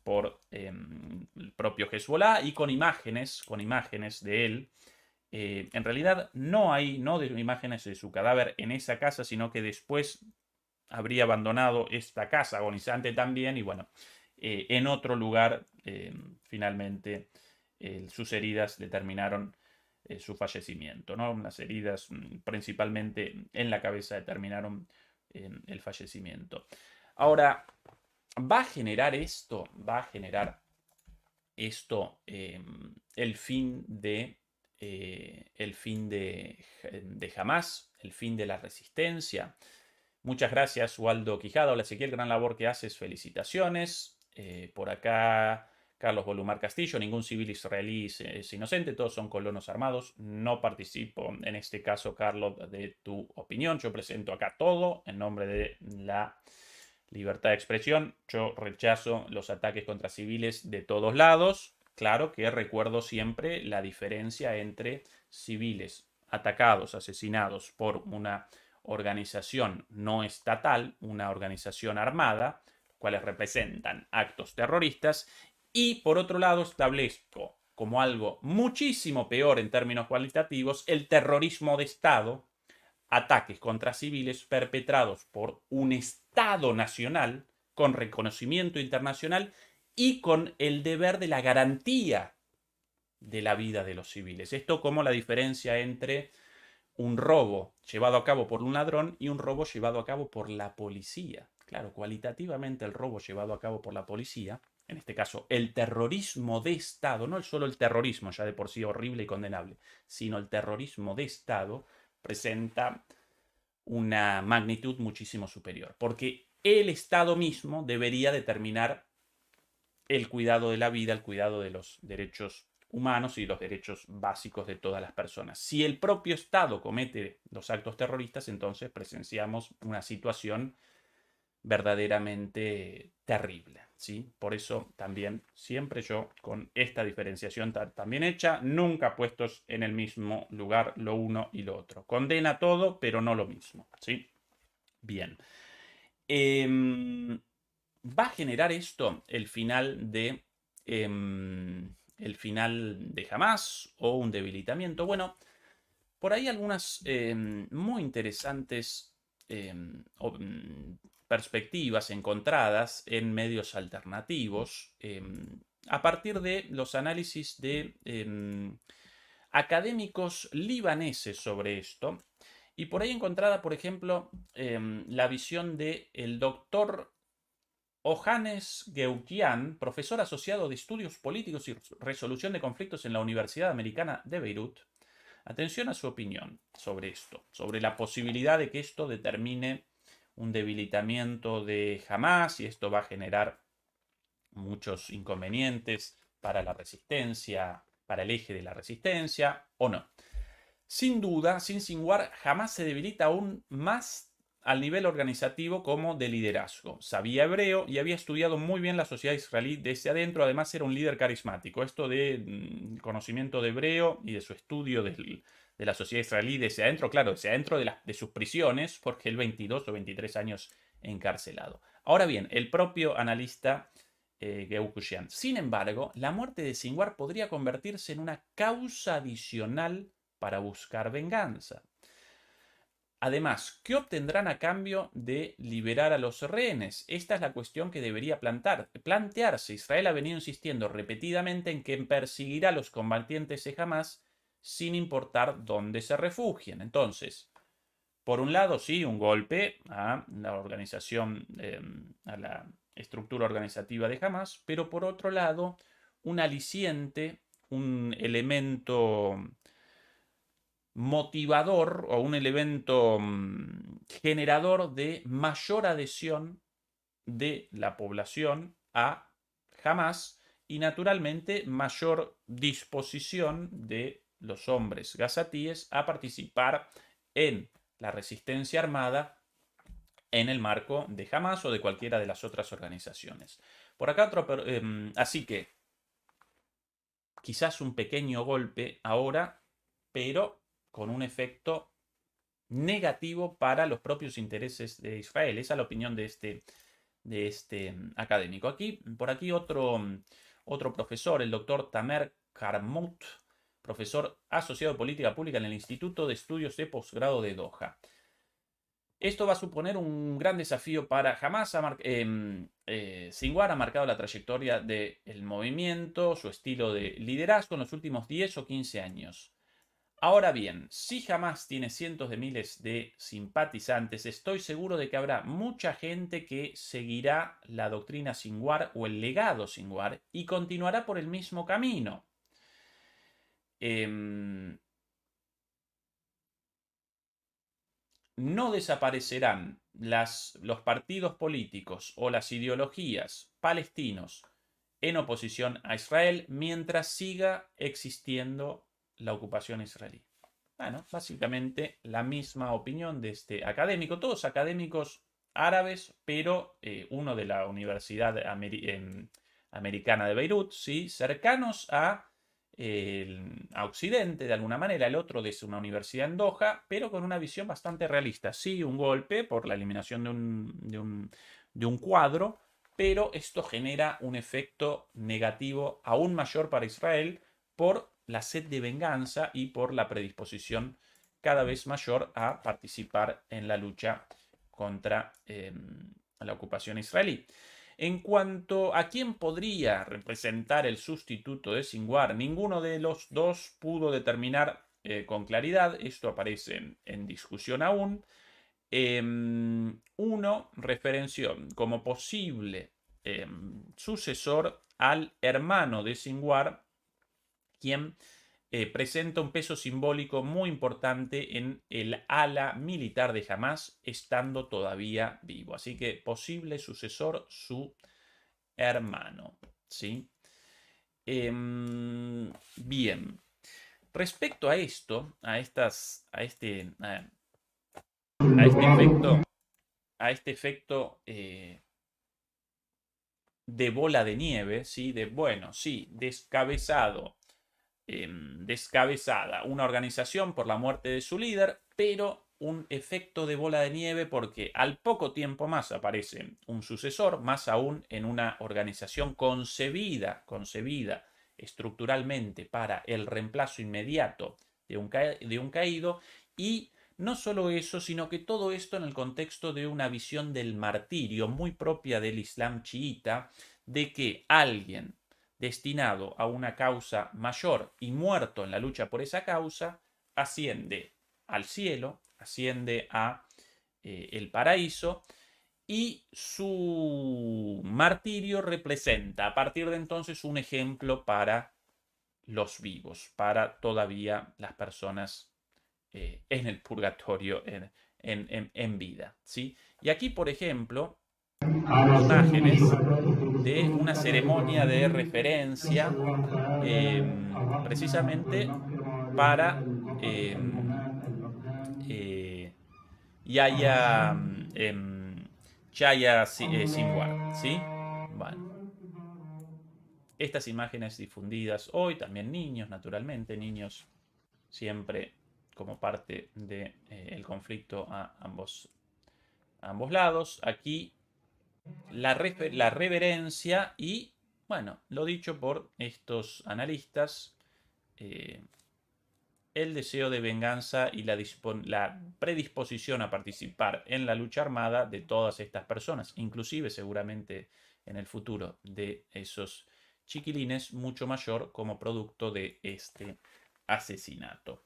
por el propio Hezbollah y con imágenes de él. En realidad no hay imágenes de su cadáver en esa casa, sino que después habría abandonado esta casa agonizante también y bueno, en otro lugar finalmente sus heridas determinaron su fallecimiento, ¿no? Las heridas principalmente en la cabeza determinaron el fallecimiento. Ahora, va a generar esto el fin de Hamas, el fin de la resistencia. Muchas gracias, Waldo Quijada. Hola, Ezequiel, gran labor que haces, felicitaciones. Por acá, Carlos Bolumar Castillo, ningún civil israelí es inocente, todos son colonos armados. No participo en este caso, Carlos, de tu opinión. Yo presento acá todo en nombre de la libertad de expresión. Yo rechazo los ataques contra civiles de todos lados. Claro que recuerdo siempre la diferencia entre civiles atacados, asesinados por una organización no estatal, una organización armada, cuales representan actos terroristas, y por otro lado establezco como algo muchísimo peor en términos cualitativos el terrorismo de Estado ataques contra civiles perpetrados por un Estado nacional con reconocimiento internacional y con el deber de la garantía de la vida de los civiles. Esto como la diferencia entre un robo llevado a cabo por un ladrón y un robo llevado a cabo por la policía. Claro, cualitativamente el robo llevado a cabo por la policía, en este caso el terrorismo de Estado, no solo el terrorismo ya de por sí horrible y condenable, sino el terrorismo de Estado, presenta una magnitud muchísimo superior, porque el Estado mismo debería determinar el cuidado de la vida, el cuidado de los derechos humanos y los derechos básicos de todas las personas. Si el propio Estado comete los actos terroristas, entonces presenciamos una situación verdaderamente terrible, ¿sí? Por eso también siempre yo con esta diferenciación también hecha, nunca puestos en el mismo lugar lo uno y lo otro. Condena todo, pero no lo mismo, ¿sí? Bien. ¿Va a generar esto el final de Hamás o un debilitamiento? Bueno, por ahí algunas muy interesantes perspectivas encontradas en medios alternativos a partir de los análisis de académicos libaneses sobre esto. Y por ahí encontrada, por ejemplo, la visión del doctor Ohanes Geukian, profesor asociado de Estudios Políticos y Resolución de Conflictos en la Universidad Americana de Beirut. Atención a su opinión sobre esto, sobre la posibilidad de que esto determine un debilitamiento de Hamás y esto va a generar muchos inconvenientes para la resistencia, para el eje de la resistencia, o no. Sin duda, sin Sinwar jamás se debilita aún más al nivel organizativo como de liderazgo. Sabía hebreo y había estudiado muy bien la sociedad israelí desde adentro. Además era un líder carismático. Esto de conocimiento de hebreo y de su estudio de la sociedad israelí desde adentro, claro, desde adentro de sus prisiones, porque él 22 o 23 años encarcelado. Ahora bien, el propio analista Geukusian. Sin embargo, la muerte de Sinwar podría convertirse en una causa adicional para buscar venganza. Además, ¿qué obtendrán a cambio de liberar a los rehenes? Esta es la cuestión que debería plantearse. Israel ha venido insistiendo repetidamente en que perseguirá a los combatientes de Hamás sin importar dónde se refugien. Entonces, por un lado, sí, un golpe a la organización, a la estructura organizativa de Hamás, pero por otro lado, un aliciente, un elemento motivador o un elemento generador de mayor adhesión de la población a Hamás y naturalmente mayor disposición de los hombres gazatíes a participar en la resistencia armada en el marco de Hamás o de cualquiera de las otras organizaciones. Por acá así que quizás un pequeño golpe ahora, pero con un efecto negativo para los propios intereses de Israel. Esa es la opinión de este académico. Por aquí otro profesor, el doctor Tamer Karmout, profesor asociado de política pública en el Instituto de Estudios de Posgrado de Doha. Esto va a suponer un gran desafío para Hamás. Sinwar ha marcado la trayectoria del movimiento, su estilo de liderazgo en los últimos 10 o 15 años. Ahora bien, si Hamás tiene cientos de miles de simpatizantes, estoy seguro de que habrá mucha gente que seguirá la doctrina Sinwar o el legado Sinwar y continuará por el mismo camino. No desaparecerán los partidos políticos o las ideologías palestinos en oposición a Israel mientras siga existiendo la ocupación israelí. Bueno, básicamente la misma opinión de este académico, todos académicos árabes, pero uno de la Universidad Americana de Beirut, ¿sí? Cercanos a Occidente de alguna manera, el otro desde una universidad en Doha, pero con una visión bastante realista. Sí, un golpe por la eliminación de un cuadro, pero esto genera un efecto negativo aún mayor para Israel por la sed de venganza y por la predisposición cada vez mayor a participar en la lucha contra la ocupación israelí. En cuanto a quién podría representar el sustituto de Sinwar, ninguno de los dos pudo determinar con claridad. Esto aparece en discusión aún. Uno referenció como posible sucesor al hermano de Sinwar, quien presenta un peso simbólico muy importante en el ala militar de Hamás, estando todavía vivo. Así que posible sucesor, su hermano, ¿sí? Bien. Respecto a esto, a este efecto de bola de nieve, ¿sí? Descabezada una organización por la muerte de su líder, pero un efecto de bola de nieve porque al poco tiempo más aparece un sucesor, más aún en una organización concebida estructuralmente para el reemplazo inmediato de un caído, y no solo eso, sino que todo esto en el contexto de una visión del martirio muy propia del Islam chiita, de que alguien destinado a una causa mayor y muerto en la lucha por esa causa, asciende al cielo, asciende a el paraíso, y su martirio representa a partir de entonces un ejemplo para los vivos, para todavía las personas en el purgatorio, en vida, ¿sí? Y aquí, por ejemplo, imágenes de una ceremonia de referencia precisamente para Yahya Sinwar, ¿sí? Bueno. Estas imágenes difundidas hoy, también niños, naturalmente, niños siempre como parte del conflicto a ambos lados. Aquí la reverencia y, bueno, lo dicho por estos analistas, el deseo de venganza y la predisposición a participar en la lucha armada de todas estas personas, inclusive seguramente en el futuro de esos chiquilines, mucho mayor como producto de este asesinato.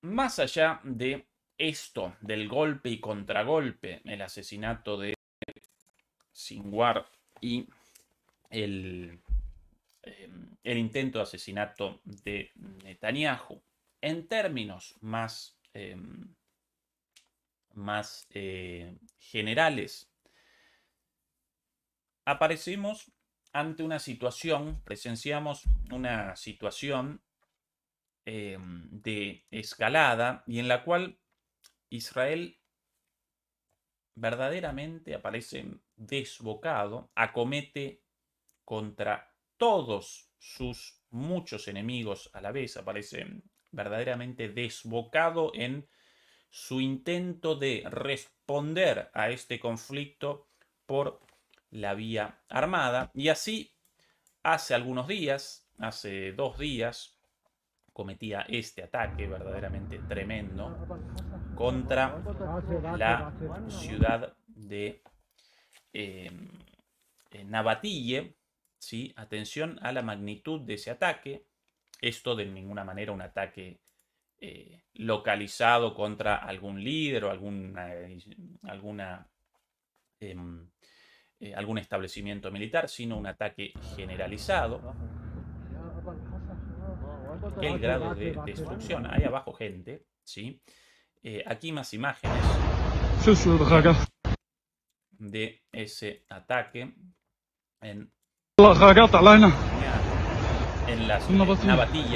Más allá de esto, del golpe y contragolpe, el asesinato de Sinwar y el intento de asesinato de Netanyahu, en términos más generales, aparecemos ante una situación, presenciamos una situación de escalada y en la cual Israel verdaderamente aparece desbocado, acomete contra todos sus muchos enemigos a la vez, aparece verdaderamente desbocado en su intento de responder a este conflicto por la vía armada. Y así, hace 2 días, cometía este ataque verdaderamente tremendo contra la ciudad de Nabatille, ¿sí? Atención a la magnitud de ese ataque. Esto de ninguna manera un ataque localizado contra algún líder o algún establecimiento militar, sino un ataque generalizado. El grado de destrucción. Hay abajo gente, ¿sí? Aquí más imágenes de ese ataque en Nabatille,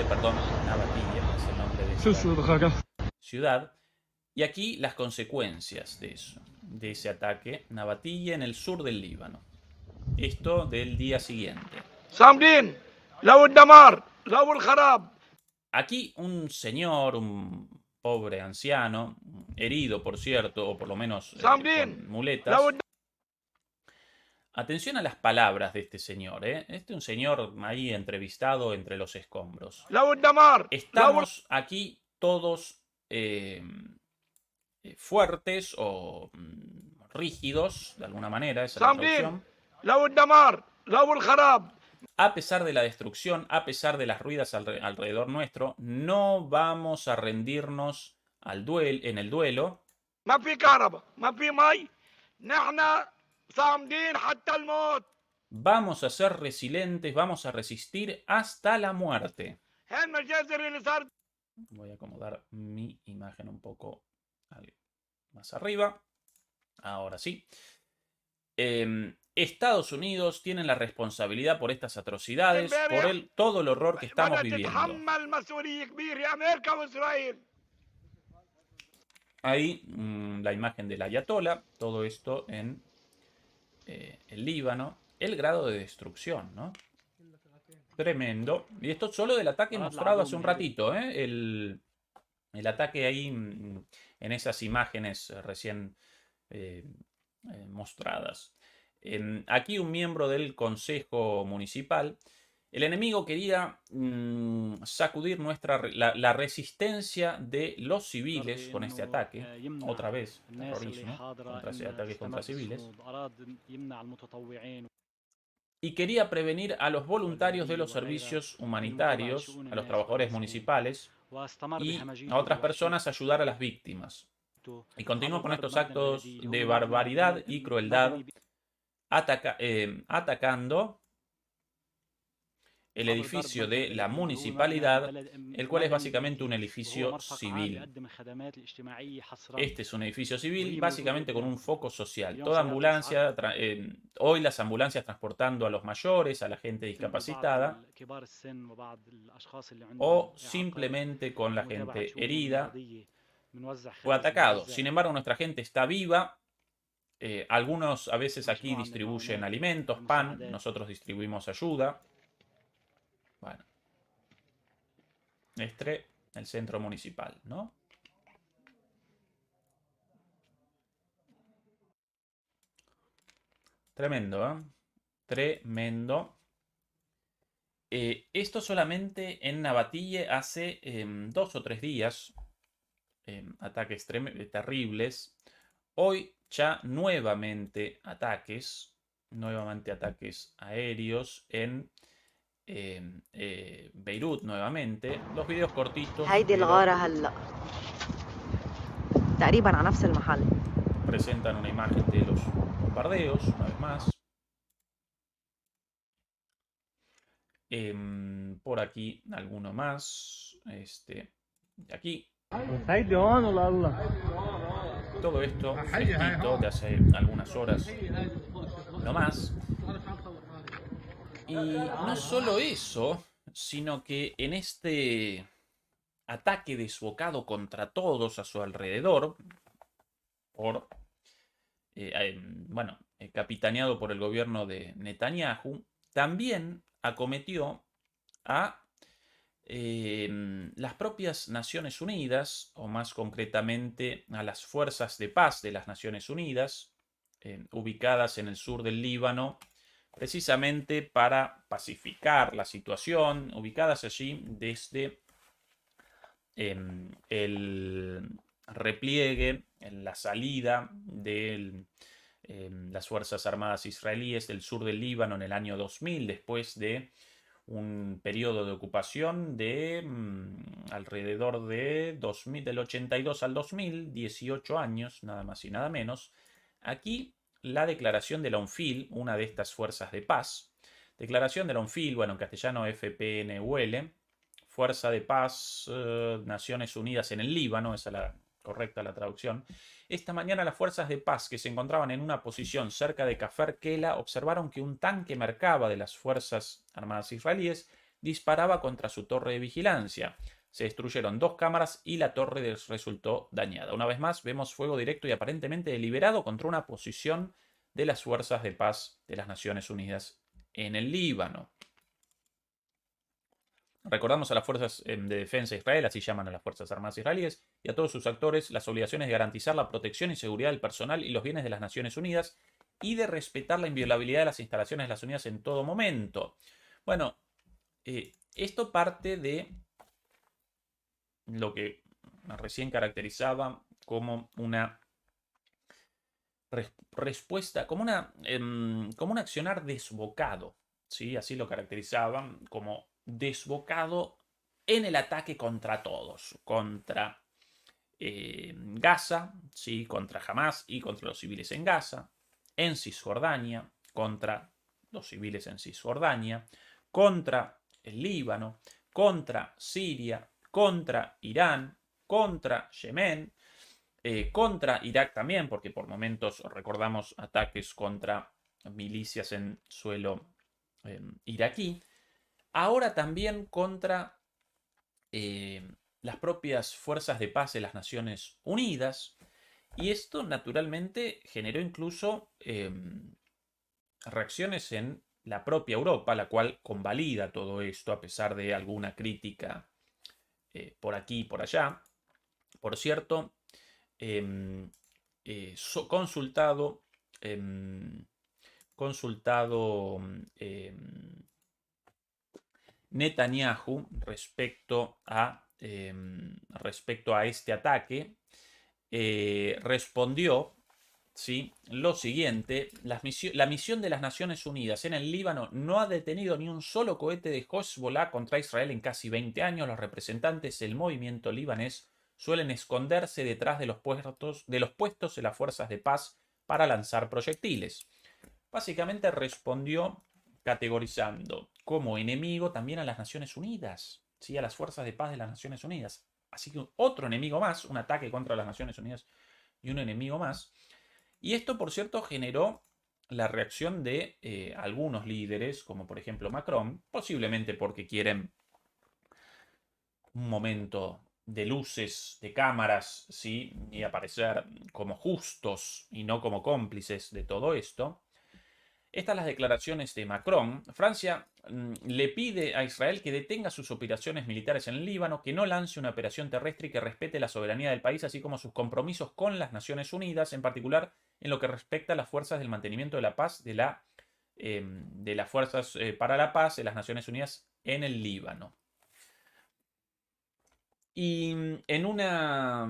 perdón, Nabatille es el nombre de esa ciudad. Y aquí las consecuencias de eso, de ese ataque. Nabatille en el sur del Líbano. Esto del día siguiente. Aquí un señor, un pobre anciano, herido por cierto, o por lo menos con muletas, atención a las palabras de este señor, ¿eh? Este es un señor ahí entrevistado entre los escombros. Estamos aquí todos fuertes o rígidos, de alguna manera, esa es la traducción. A pesar de la destrucción, a pesar de las ruinas alrededor nuestro, no vamos a rendirnos en el duelo. Vamos a ser resilientes, vamos a resistir hasta la muerte. Voy a acomodar mi imagen un poco más arriba. Ahora sí. Estados Unidos tiene la responsabilidad por estas atrocidades, por todo el horror que estamos viviendo. Ahí la imagen del ayatolá, todo esto en el Líbano. El grado de destrucción, ¿no? Tremendo. Y esto solo del ataque mostrado hace un ratito, ¿eh? El ataque ahí en esas imágenes recién mostradas. Aquí un miembro del Consejo Municipal. El enemigo quería sacudir la resistencia de los civiles con este ataque. Otra vez, terrorismo, ataques contra civiles. Y quería prevenir a los voluntarios de los servicios humanitarios, a los trabajadores municipales y a otras personas a ayudar a las víctimas. Y continuó con estos actos de barbaridad y crueldad, atacando el edificio de la municipalidad, el cual es básicamente un edificio civil. Este es un edificio civil básicamente con un foco social. Toda ambulancia, hoy las ambulancias transportando a los mayores, a la gente discapacitada, o simplemente con la gente herida o atacado. Sin embargo, nuestra gente está viva. Algunos a veces aquí distribuyen alimentos, pan, nosotros distribuimos ayuda. Bueno, el centro municipal, ¿no? Tremendo, ¿eh? Tremendo. Esto solamente en Nabatille hace 2 o 3 días. Ataques terribles. Hoy ya nuevamente ataques aéreos en Beirut nuevamente. Dos videos cortitos. Presentan una imagen de los bombardeos, una vez más. Por aquí alguno más. De aquí. Todo esto fresquito de hace algunas horas. No más. Y no solo eso, sino que en este ataque desbocado contra todos a su alrededor, capitaneado por el gobierno de Netanyahu, también acometió a las propias Naciones Unidas, o más concretamente a las fuerzas de paz de las Naciones Unidas, ubicadas en el sur del Líbano, precisamente para pacificar la situación, ubicadas allí desde el repliegue, en la salida de las Fuerzas Armadas israelíes del sur del Líbano en el año 2000, después de un periodo de ocupación de alrededor de del 82 al 2000, 18 años, nada más y nada menos. Aquí la declaración de la UNFIL, una de estas fuerzas de paz. Declaración de la UNFIL, bueno, en castellano FPNUL, Fuerza de Paz, Naciones Unidas en el Líbano, esa es la correcta la traducción. Esta mañana las fuerzas de paz que se encontraban en una posición cerca de Kafr Kela observaron que un tanque Merkava de las Fuerzas Armadas israelíes disparaba contra su torre de vigilancia. Se destruyeron 2 cámaras y la torre resultó dañada. Una vez más, vemos fuego directo y aparentemente deliberado contra una posición de las fuerzas de paz de las Naciones Unidas en el Líbano. Recordamos a las fuerzas de defensa de Israel, así llaman a las Fuerzas Armadas israelíes, y a todos sus actores las obligaciones de garantizar la protección y seguridad del personal y los bienes de las Naciones Unidas y de respetar la inviolabilidad de las instalaciones de las Unidas en todo momento. Bueno, esto parte de lo que recién caracterizaba como una respuesta, como un accionar desbocado, ¿sí? Así lo caracterizaban, como desbocado en el ataque contra todos, contra Gaza, ¿sí? Contra Hamas y contra los civiles en Gaza, en Cisjordania, contra los civiles en Cisjordania, contra el Líbano, contra Siria, contra Irán, contra Yemen, contra Irak también, porque por momentos recordamos ataques contra milicias en suelo iraquí. Ahora también contra las propias fuerzas de paz de las Naciones Unidas. Y esto naturalmente generó incluso reacciones en la propia Europa, la cual convalida todo esto a pesar de alguna crítica por aquí y por allá. Por cierto, consultado Netanyahu respecto a este ataque, respondió, ¿sí?, lo siguiente: la misión de las Naciones Unidas en el Líbano no ha detenido ni un solo cohete de Hezbollah contra Israel en casi 20 años. Los representantes del movimiento libanés suelen esconderse detrás de los puestos de las fuerzas de paz para lanzar proyectiles. Básicamente respondió categorizando como enemigo también a las Naciones Unidas, ¿sí?, a las fuerzas de paz de las Naciones Unidas. Así que otro enemigo más, un ataque contra las Naciones Unidas y un enemigo más. Y esto, por cierto, generó la reacción de algunos líderes, como por ejemplo Macron, posiblemente porque quieren un momento de luces, de cámaras, ¿sí?, y aparecer como justos y no como cómplices de todo esto. Estas las declaraciones de Macron. Francia le pide a Israel que detenga sus operaciones militares en el Líbano, que no lance una operación terrestre y que respete la soberanía del país, así como sus compromisos con las Naciones Unidas, en particular en lo que respecta a las fuerzas del mantenimiento de la paz de las fuerzas para la paz de las Naciones Unidas en el Líbano. Y en una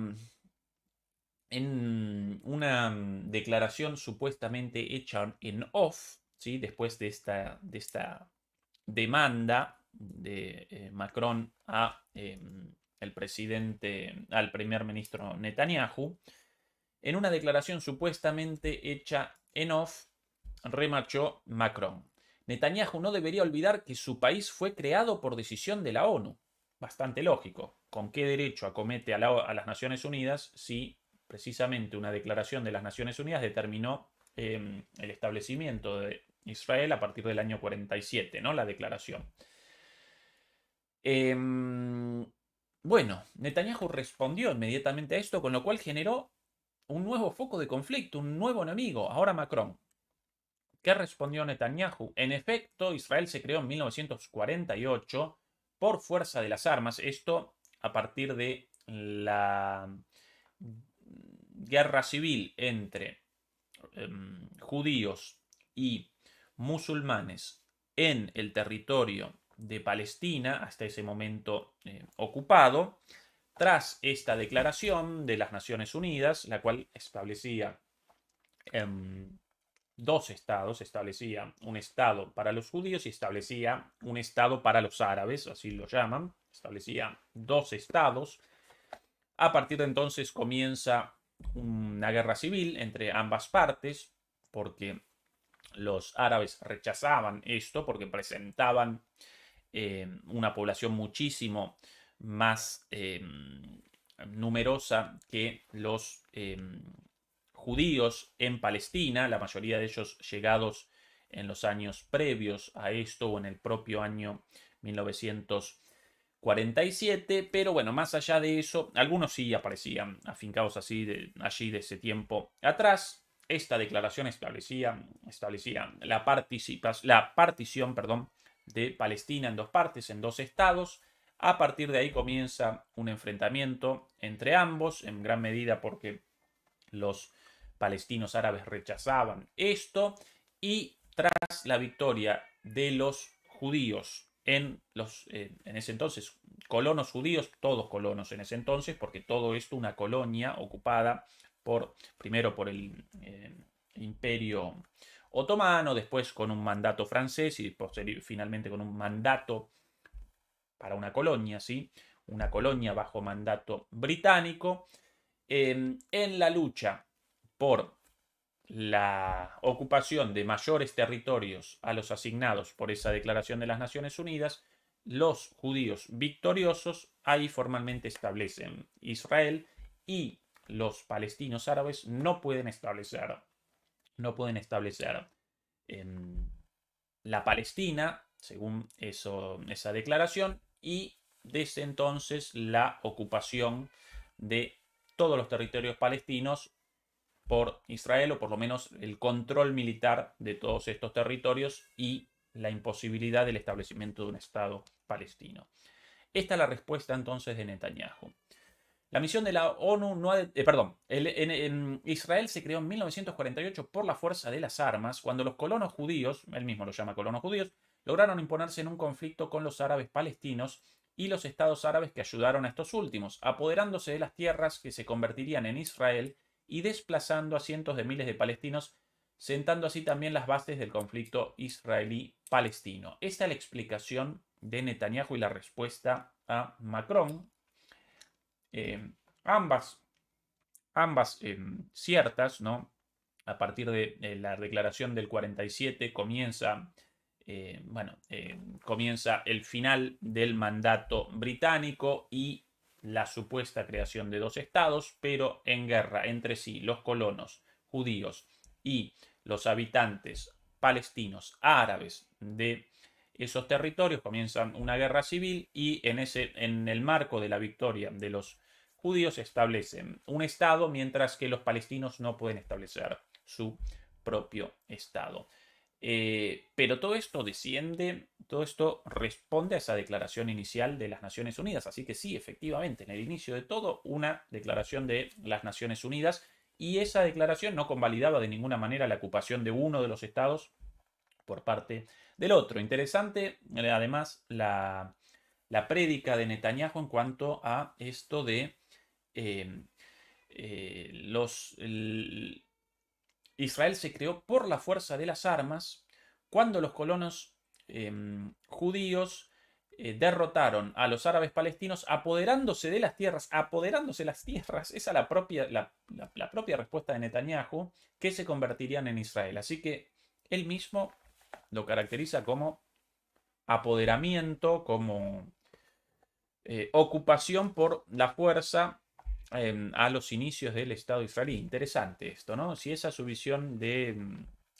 declaración supuestamente hecha en off, ¿sí?, después de esta demanda de Macron al primer ministro Netanyahu, en una declaración supuestamente hecha en off, remarchó Macron: Netanyahu no debería olvidar que su país fue creado por decisión de la ONU. Bastante lógico. ¿Con qué derecho acomete a las Naciones Unidas si precisamente una declaración de las Naciones Unidas determinó el establecimiento de Israel a partir del año 47, ¿no? La declaración. Bueno, Netanyahu respondió inmediatamente a esto, con lo cual generó un nuevo foco de conflicto, un nuevo enemigo, ahora Macron. ¿Qué respondió Netanyahu? En efecto, Israel se creó en 1948 por fuerza de las armas. Esto a partir de la guerra civil entre judíos y musulmanes en el territorio de Palestina, hasta ese momento ocupado, tras esta declaración de las Naciones Unidas, la cual establecía dos estados, establecía un estado para los judíos y establecía un estado para los árabes, así lo llaman, establecía dos estados. A partir de entonces comienza una guerra civil entre ambas partes, porque los árabes rechazaban esto, porque presentaban una población muchísimo más numerosa que los judíos en Palestina, la mayoría de ellos llegados en los años previos a esto o en el propio año 1947, pero bueno, más allá de eso, algunos sí aparecían afincados allí de ese tiempo atrás. Esta declaración establecía la partición, de Palestina en dos partes, en dos estados. A partir de ahí comienza un enfrentamiento entre ambos, en gran medida porque los palestinos árabes rechazaban esto, y tras la victoria de los judíos en ese entonces, colonos judíos, todos colonos en ese entonces, porque todo esto una colonia ocupada primero por el Imperio Otomano, después con un mandato francés y finalmente con un mandato para una colonia, ¿sí? Una colonia bajo mandato británico, en la lucha por la ocupación de mayores territorios a los asignados por esa Declaración de las Naciones Unidas, los judíos victoriosos ahí formalmente establecen Israel, y los palestinos árabes no pueden establecer la Palestina, según esa declaración, y desde entonces la ocupación de todos los territorios palestinos por Israel, o por lo menos el control militar de todos estos territorios y la imposibilidad del establecimiento de un Estado palestino. Esta es la respuesta entonces de Netanyahu. La misión de la ONU no ha... en Israel se creó en 1948 por la fuerza de las armas, cuando los colonos judíos, él mismo los llama colonos judíos, lograron imponerse en un conflicto con los árabes palestinos y los estados árabes que ayudaron a estos últimos, apoderándose de las tierras que se convertirían en Israel y desplazando a cientos de miles de palestinos, sentando así también las bases del conflicto israelí-palestino. Esta es la explicación de Netanyahu y la respuesta a Macron. Ambas ciertas, ¿no? A partir de la declaración del 47 comienza el final del mandato británico y la supuesta creación de dos estados, pero en guerra entre sí los colonos judíos y los habitantes palestinos árabes de esos territorios. Comienzan una guerra civil y en el marco de la victoria de los judíos establecen un estado, mientras que los palestinos no pueden establecer su propio estado. Pero todo esto responde a esa declaración inicial de las Naciones Unidas. Así que sí, efectivamente, en el inicio de todo, una declaración de las Naciones Unidas, y esa declaración no convalidaba de ninguna manera la ocupación de uno de los estados por parte del otro. Interesante, además, la prédica de Netanyahu en cuanto a esto de Israel se creó por la fuerza de las armas cuando los colonos judíos derrotaron a los árabes palestinos, apoderándose las tierras. Esa es la propia respuesta de Netanyahu, que se convertirían en Israel. Así que él mismo lo caracteriza como apoderamiento, como ocupación por la fuerza a los inicios del Estado israelí. Interesante esto, ¿no? Si esa es su visión de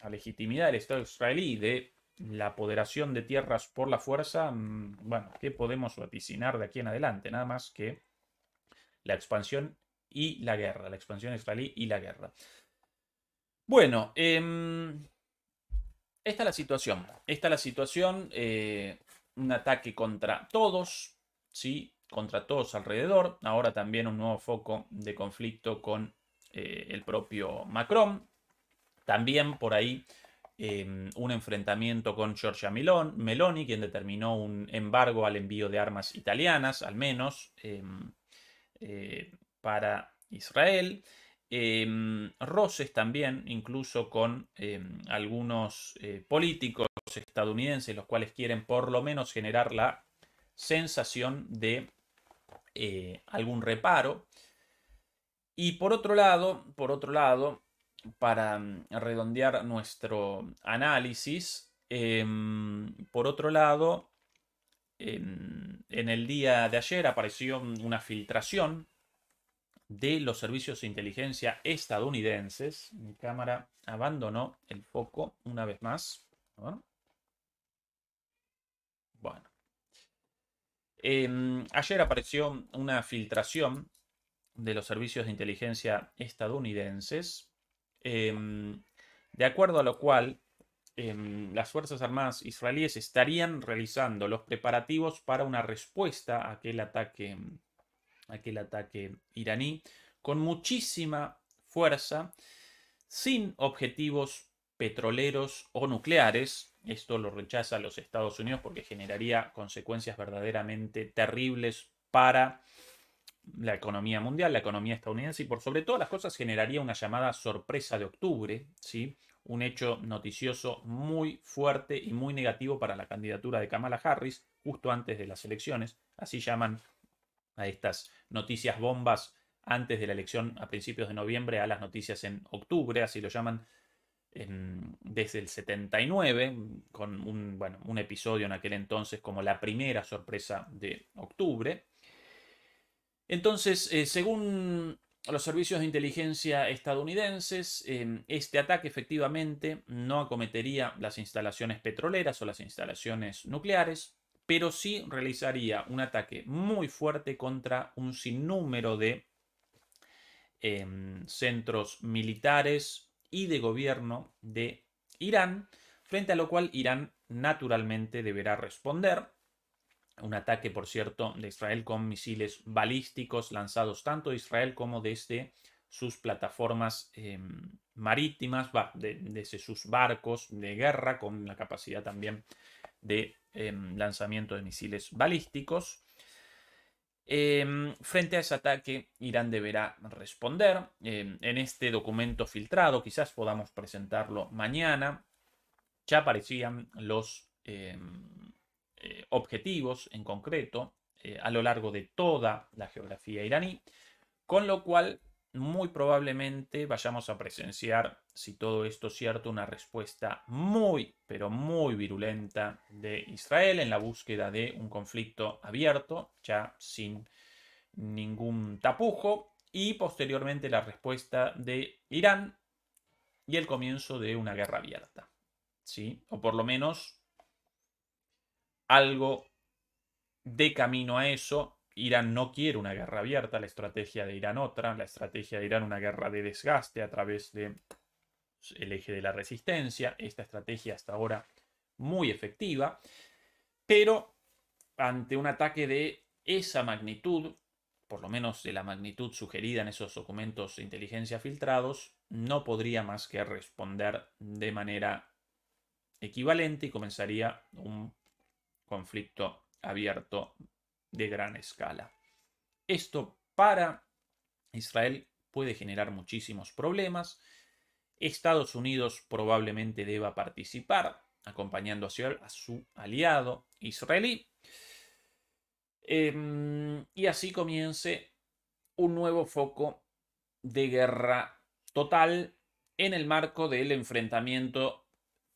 la legitimidad del Estado israelí, de la apoderación de tierras por la fuerza, bueno, ¿qué podemos vaticinar de aquí en adelante? Nada más que la expansión y la guerra, la expansión israelí y la guerra. Bueno, esta es la situación. Un ataque contra todos, ¿sí? Contra todos alrededor. Ahora también un nuevo foco de conflicto con el propio Macron. También por ahí un enfrentamiento con Giorgia Meloni, quien determinó un embargo al envío de armas italianas, al menos, para Israel. Roces también, incluso con algunos políticos estadounidenses, los cuales quieren por lo menos generar la sensación de algún reparo. Y por otro lado, para redondear nuestro análisis, por otro lado, en el día de ayer apareció una filtración de los servicios de inteligencia estadounidenses. Mi cámara abandonó el foco una vez más. Bueno. Ayer apareció una filtración de los servicios de inteligencia estadounidenses, de acuerdo a lo cual las Fuerzas Armadas israelíes estarían realizando los preparativos para una respuesta a aquel ataque iraní con muchísima fuerza, sin objetivos petroleros o nucleares. Esto lo rechaza los Estados Unidos porque generaría consecuencias verdaderamente terribles para la economía mundial, la economía estadounidense y por sobre todas las cosas generaría una llamada sorpresa de octubre, ¿sí? Un hecho noticioso muy fuerte y muy negativo para la candidatura de Kamala Harris justo antes de las elecciones. Así llaman a estas noticias bombas antes de la elección a principios de noviembre a las noticias en octubre, así lo llaman desde el 79, con un episodio en aquel entonces como la primera sorpresa de octubre. Entonces, según los servicios de inteligencia estadounidenses, este ataque efectivamente no acometería las instalaciones petroleras o las instalaciones nucleares, pero sí realizaría un ataque muy fuerte contra un sinnúmero de centros militares y de gobierno de Irán, frente a lo cual Irán naturalmente deberá responder. Un ataque, por cierto, de Israel con misiles balísticos lanzados tanto de Israel como desde sus plataformas marítimas, desde sus barcos de guerra, con la capacidad también de lanzamiento de misiles balísticos. Frente a ese ataque, Irán deberá responder. En este documento filtrado, quizás podamos presentarlo mañana, ya aparecían los objetivos en concreto a lo largo de toda la geografía iraní, con lo cual muy probablemente vayamos a presenciar, si todo esto es cierto, una respuesta muy, pero muy virulenta de Israel en la búsqueda de un conflicto abierto, ya sin ningún tapujo, y posteriormente la respuesta de Irán y el comienzo de una guerra abierta, ¿sí? O por lo menos algo de camino a eso. Irán no quiere una guerra abierta, la estrategia de Irán otra, la estrategia de Irán una guerra de desgaste a través del eje de la resistencia, esta estrategia hasta ahora muy efectiva, pero ante un ataque de esa magnitud, por lo menos de la magnitud sugerida en esos documentos de inteligencia filtrados, no podría más que responder de manera equivalente y comenzaría un conflicto abierto de gran escala. Esto para Israel puede generar muchísimos problemas. Estados Unidos probablemente deba participar, acompañando a su aliado israelí. Y así comience un nuevo foco de guerra total en el marco del enfrentamiento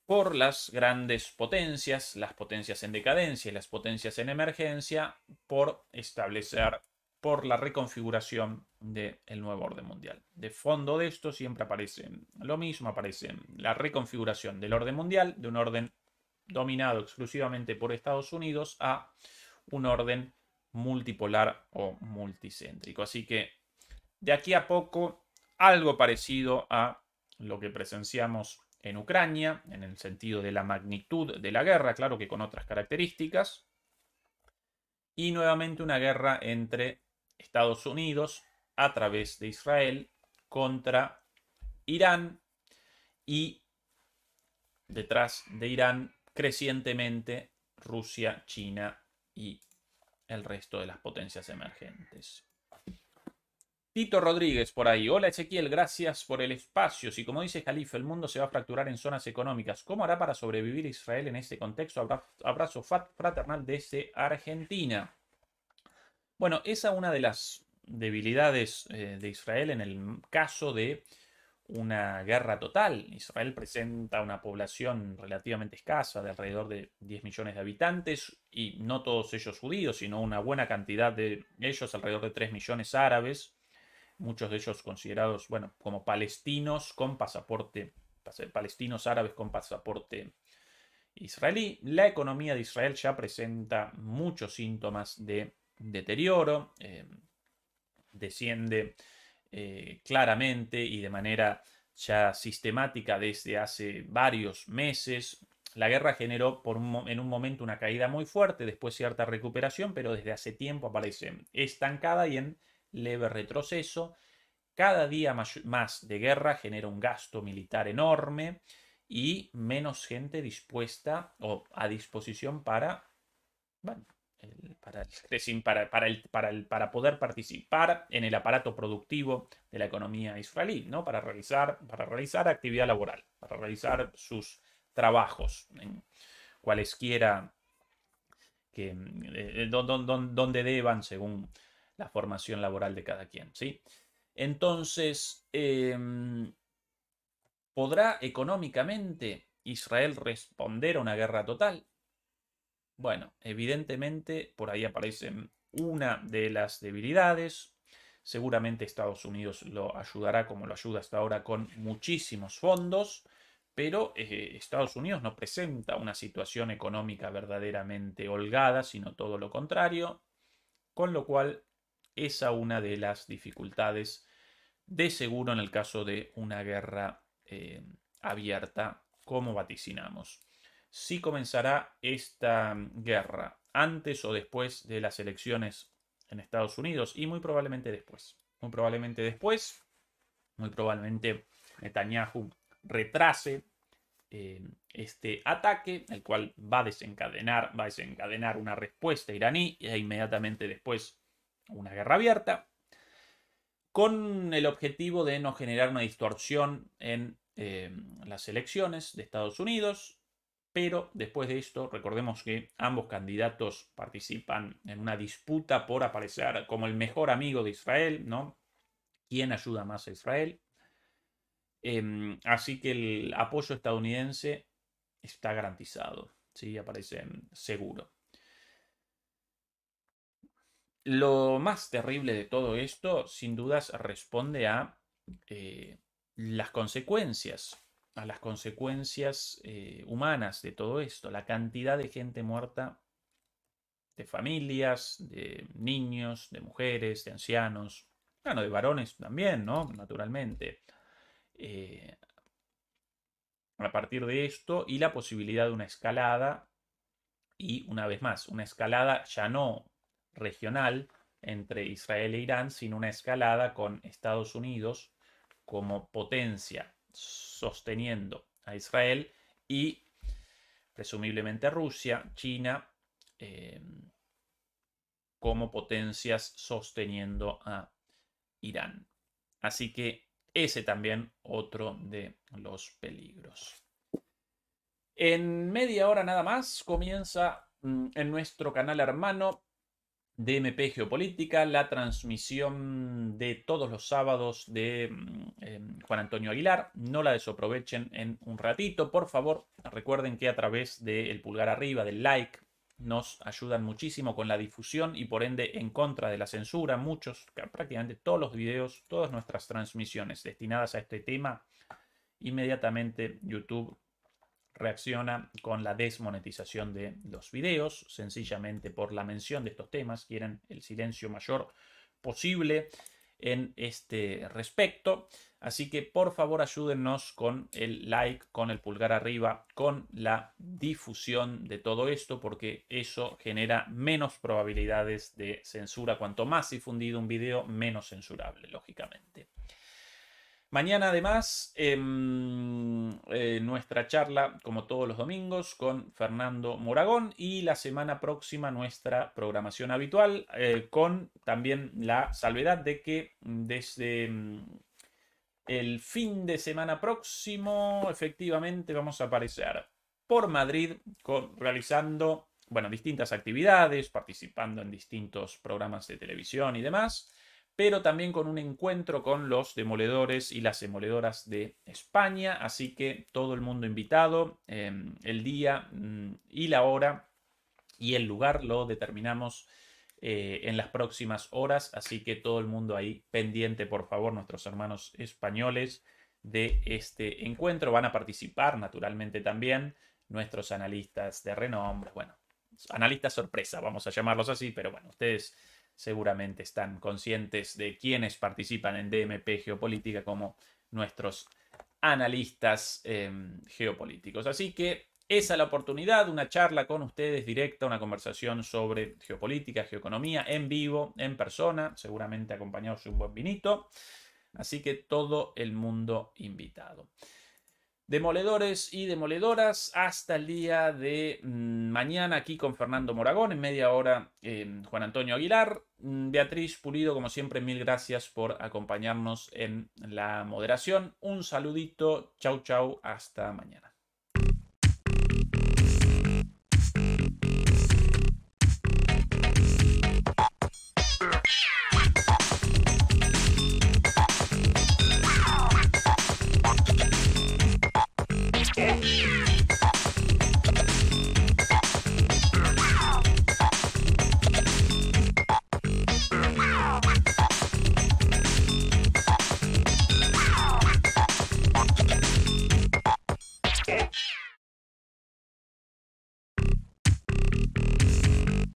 por las grandes potencias, las potencias en decadencia y las potencias en emergencia, por establecer, por la reconfiguración del nuevo orden mundial. De fondo de esto siempre aparece lo mismo, aparece la reconfiguración del orden mundial, de un orden dominado exclusivamente por Estados Unidos a un orden multipolar o multicéntrico. Así que de aquí a poco, algo parecido a lo que presenciamos en Ucrania, en el sentido de la magnitud de la guerra, claro que con otras características, y nuevamente una guerra entre Estados Unidos a través de Israel contra Irán y detrás de Irán crecientemente Rusia, China y el resto de las potencias emergentes. Tito Rodríguez por ahí. Hola Ezequiel, gracias por el espacio. Si como dice Jalife, el mundo se va a fracturar en zonas económicas, ¿cómo hará para sobrevivir Israel en este contexto? Abrazo fraternal desde Argentina. Bueno, esa es una de las debilidades de Israel en el caso de una guerra total. Israel presenta una población relativamente escasa, de alrededor de 10 millones de habitantes, y no todos ellos judíos, sino una buena cantidad de ellos, alrededor de 3 millones árabes, muchos de ellos considerados, bueno, como palestinos con pasaporte, palestinos árabes con pasaporte israelí. La economía de Israel ya presenta muchos síntomas de deterioro, desciende claramente y de manera ya sistemática desde hace varios meses. La guerra generó en un momento una caída muy fuerte, después cierta recuperación, pero desde hace tiempo aparece estancada y en leve retroceso. cada día más de guerra genera un gasto militar enorme y menos gente dispuesta o a disposición para, bueno, para poder participar en el aparato productivo de la economía israelí, ¿no? Para realizar actividad laboral, para realizar sus trabajos en cualesquiera que, donde deban según la formación laboral de cada quien, ¿sí? Entonces, ¿podrá económicamente Israel responder a una guerra total? Bueno, evidentemente por ahí aparecen una de las debilidades. Seguramente Estados Unidos lo ayudará como lo ayuda hasta ahora con muchísimos fondos, pero Estados Unidos no presenta una situación económica verdaderamente holgada, sino todo lo contrario, con lo cual esa es una de las dificultades de seguro en el caso de una guerra abierta, como vaticinamos. Si comenzará esta guerra antes o después de las elecciones en Estados Unidos, y muy probablemente después. Muy probablemente después. Muy probablemente Netanyahu retrase este ataque, el cual va a desencadenar una respuesta iraní e inmediatamente después una guerra abierta, con el objetivo de no generar una distorsión en las elecciones de Estados Unidos. Pero después de esto, recordemos que ambos candidatos participan en una disputa por aparecer como el mejor amigo de Israel, ¿no? ¿Quién ayuda más a Israel? Así que el apoyo estadounidense está garantizado, ¿sí? Aparece seguro. Lo más terrible de todo esto, sin dudas, responde a las consecuencias, humanas de todo esto, la cantidad de gente muerta, de familias, de niños, de mujeres, de ancianos, bueno, de varones también, ¿no? Naturalmente. A partir de esto y la posibilidad de una escalada, y una vez más, una escalada ya no regional entre Israel e Irán, sino una escalada con Estados Unidos como potencia sosteniendo a Israel y presumiblemente Rusia, China, como potencias sosteniendo a Irán. Así que ese también otro de los peligros. En media hora nada más comienza en nuestro canal hermano DMP Geopolítica la transmisión de todos los sábados de Juan Antonio Aguilar. No la desaprovechen en un ratito, por favor. Recuerden que a través del pulgar arriba, del like, nos ayudan muchísimo con la difusión y por ende en contra de la censura. Prácticamente todos los videos, todas nuestras transmisiones destinadas a este tema, inmediatamente YouTube reacciona con la desmonetización de los videos, sencillamente por la mención de estos temas. Quieren el silencio mayor posible en este respecto. Así que por favor ayúdennos con el like, con el pulgar arriba, con la difusión de todo esto, porque eso genera menos probabilidades de censura. Cuanto más difundido un video, menos censurable, lógicamente. Mañana además nuestra charla, como todos los domingos, con Fernando Moragón, y la semana próxima nuestra programación habitual, con también la salvedad de que desde el fin de semana próximo efectivamente vamos a aparecer por Madrid realizando distintas actividades, participando en distintos programas de televisión y demás, pero también con un encuentro con los demoledores y las demoledoras de España. Así que todo el mundo invitado. El día y la hora y el lugar lo determinamos en las próximas horas. Así que todo el mundo ahí pendiente, por favor, nuestros hermanos españoles, de este encuentro. Van a participar naturalmente también nuestros analistas de renombre. Bueno, analistas sorpresa, vamos a llamarlos así, pero bueno, ustedes seguramente están conscientes de quienes participan en DMP Geopolítica como nuestros analistas geopolíticos. Así que esa es la oportunidad, una charla con ustedes directa, una conversación sobre geopolítica, geoeconomía, en vivo, en persona, seguramente acompañados de un buen vinito. Así que todo el mundo invitado. Demoledores y demoledoras, hasta el día de mañana aquí con Fernando Moragón, en media hora Juan Antonio Aguilar. Beatriz Pulido, como siempre, mil gracias por acompañarnos en la moderación. Un saludito, chau chau, hasta mañana.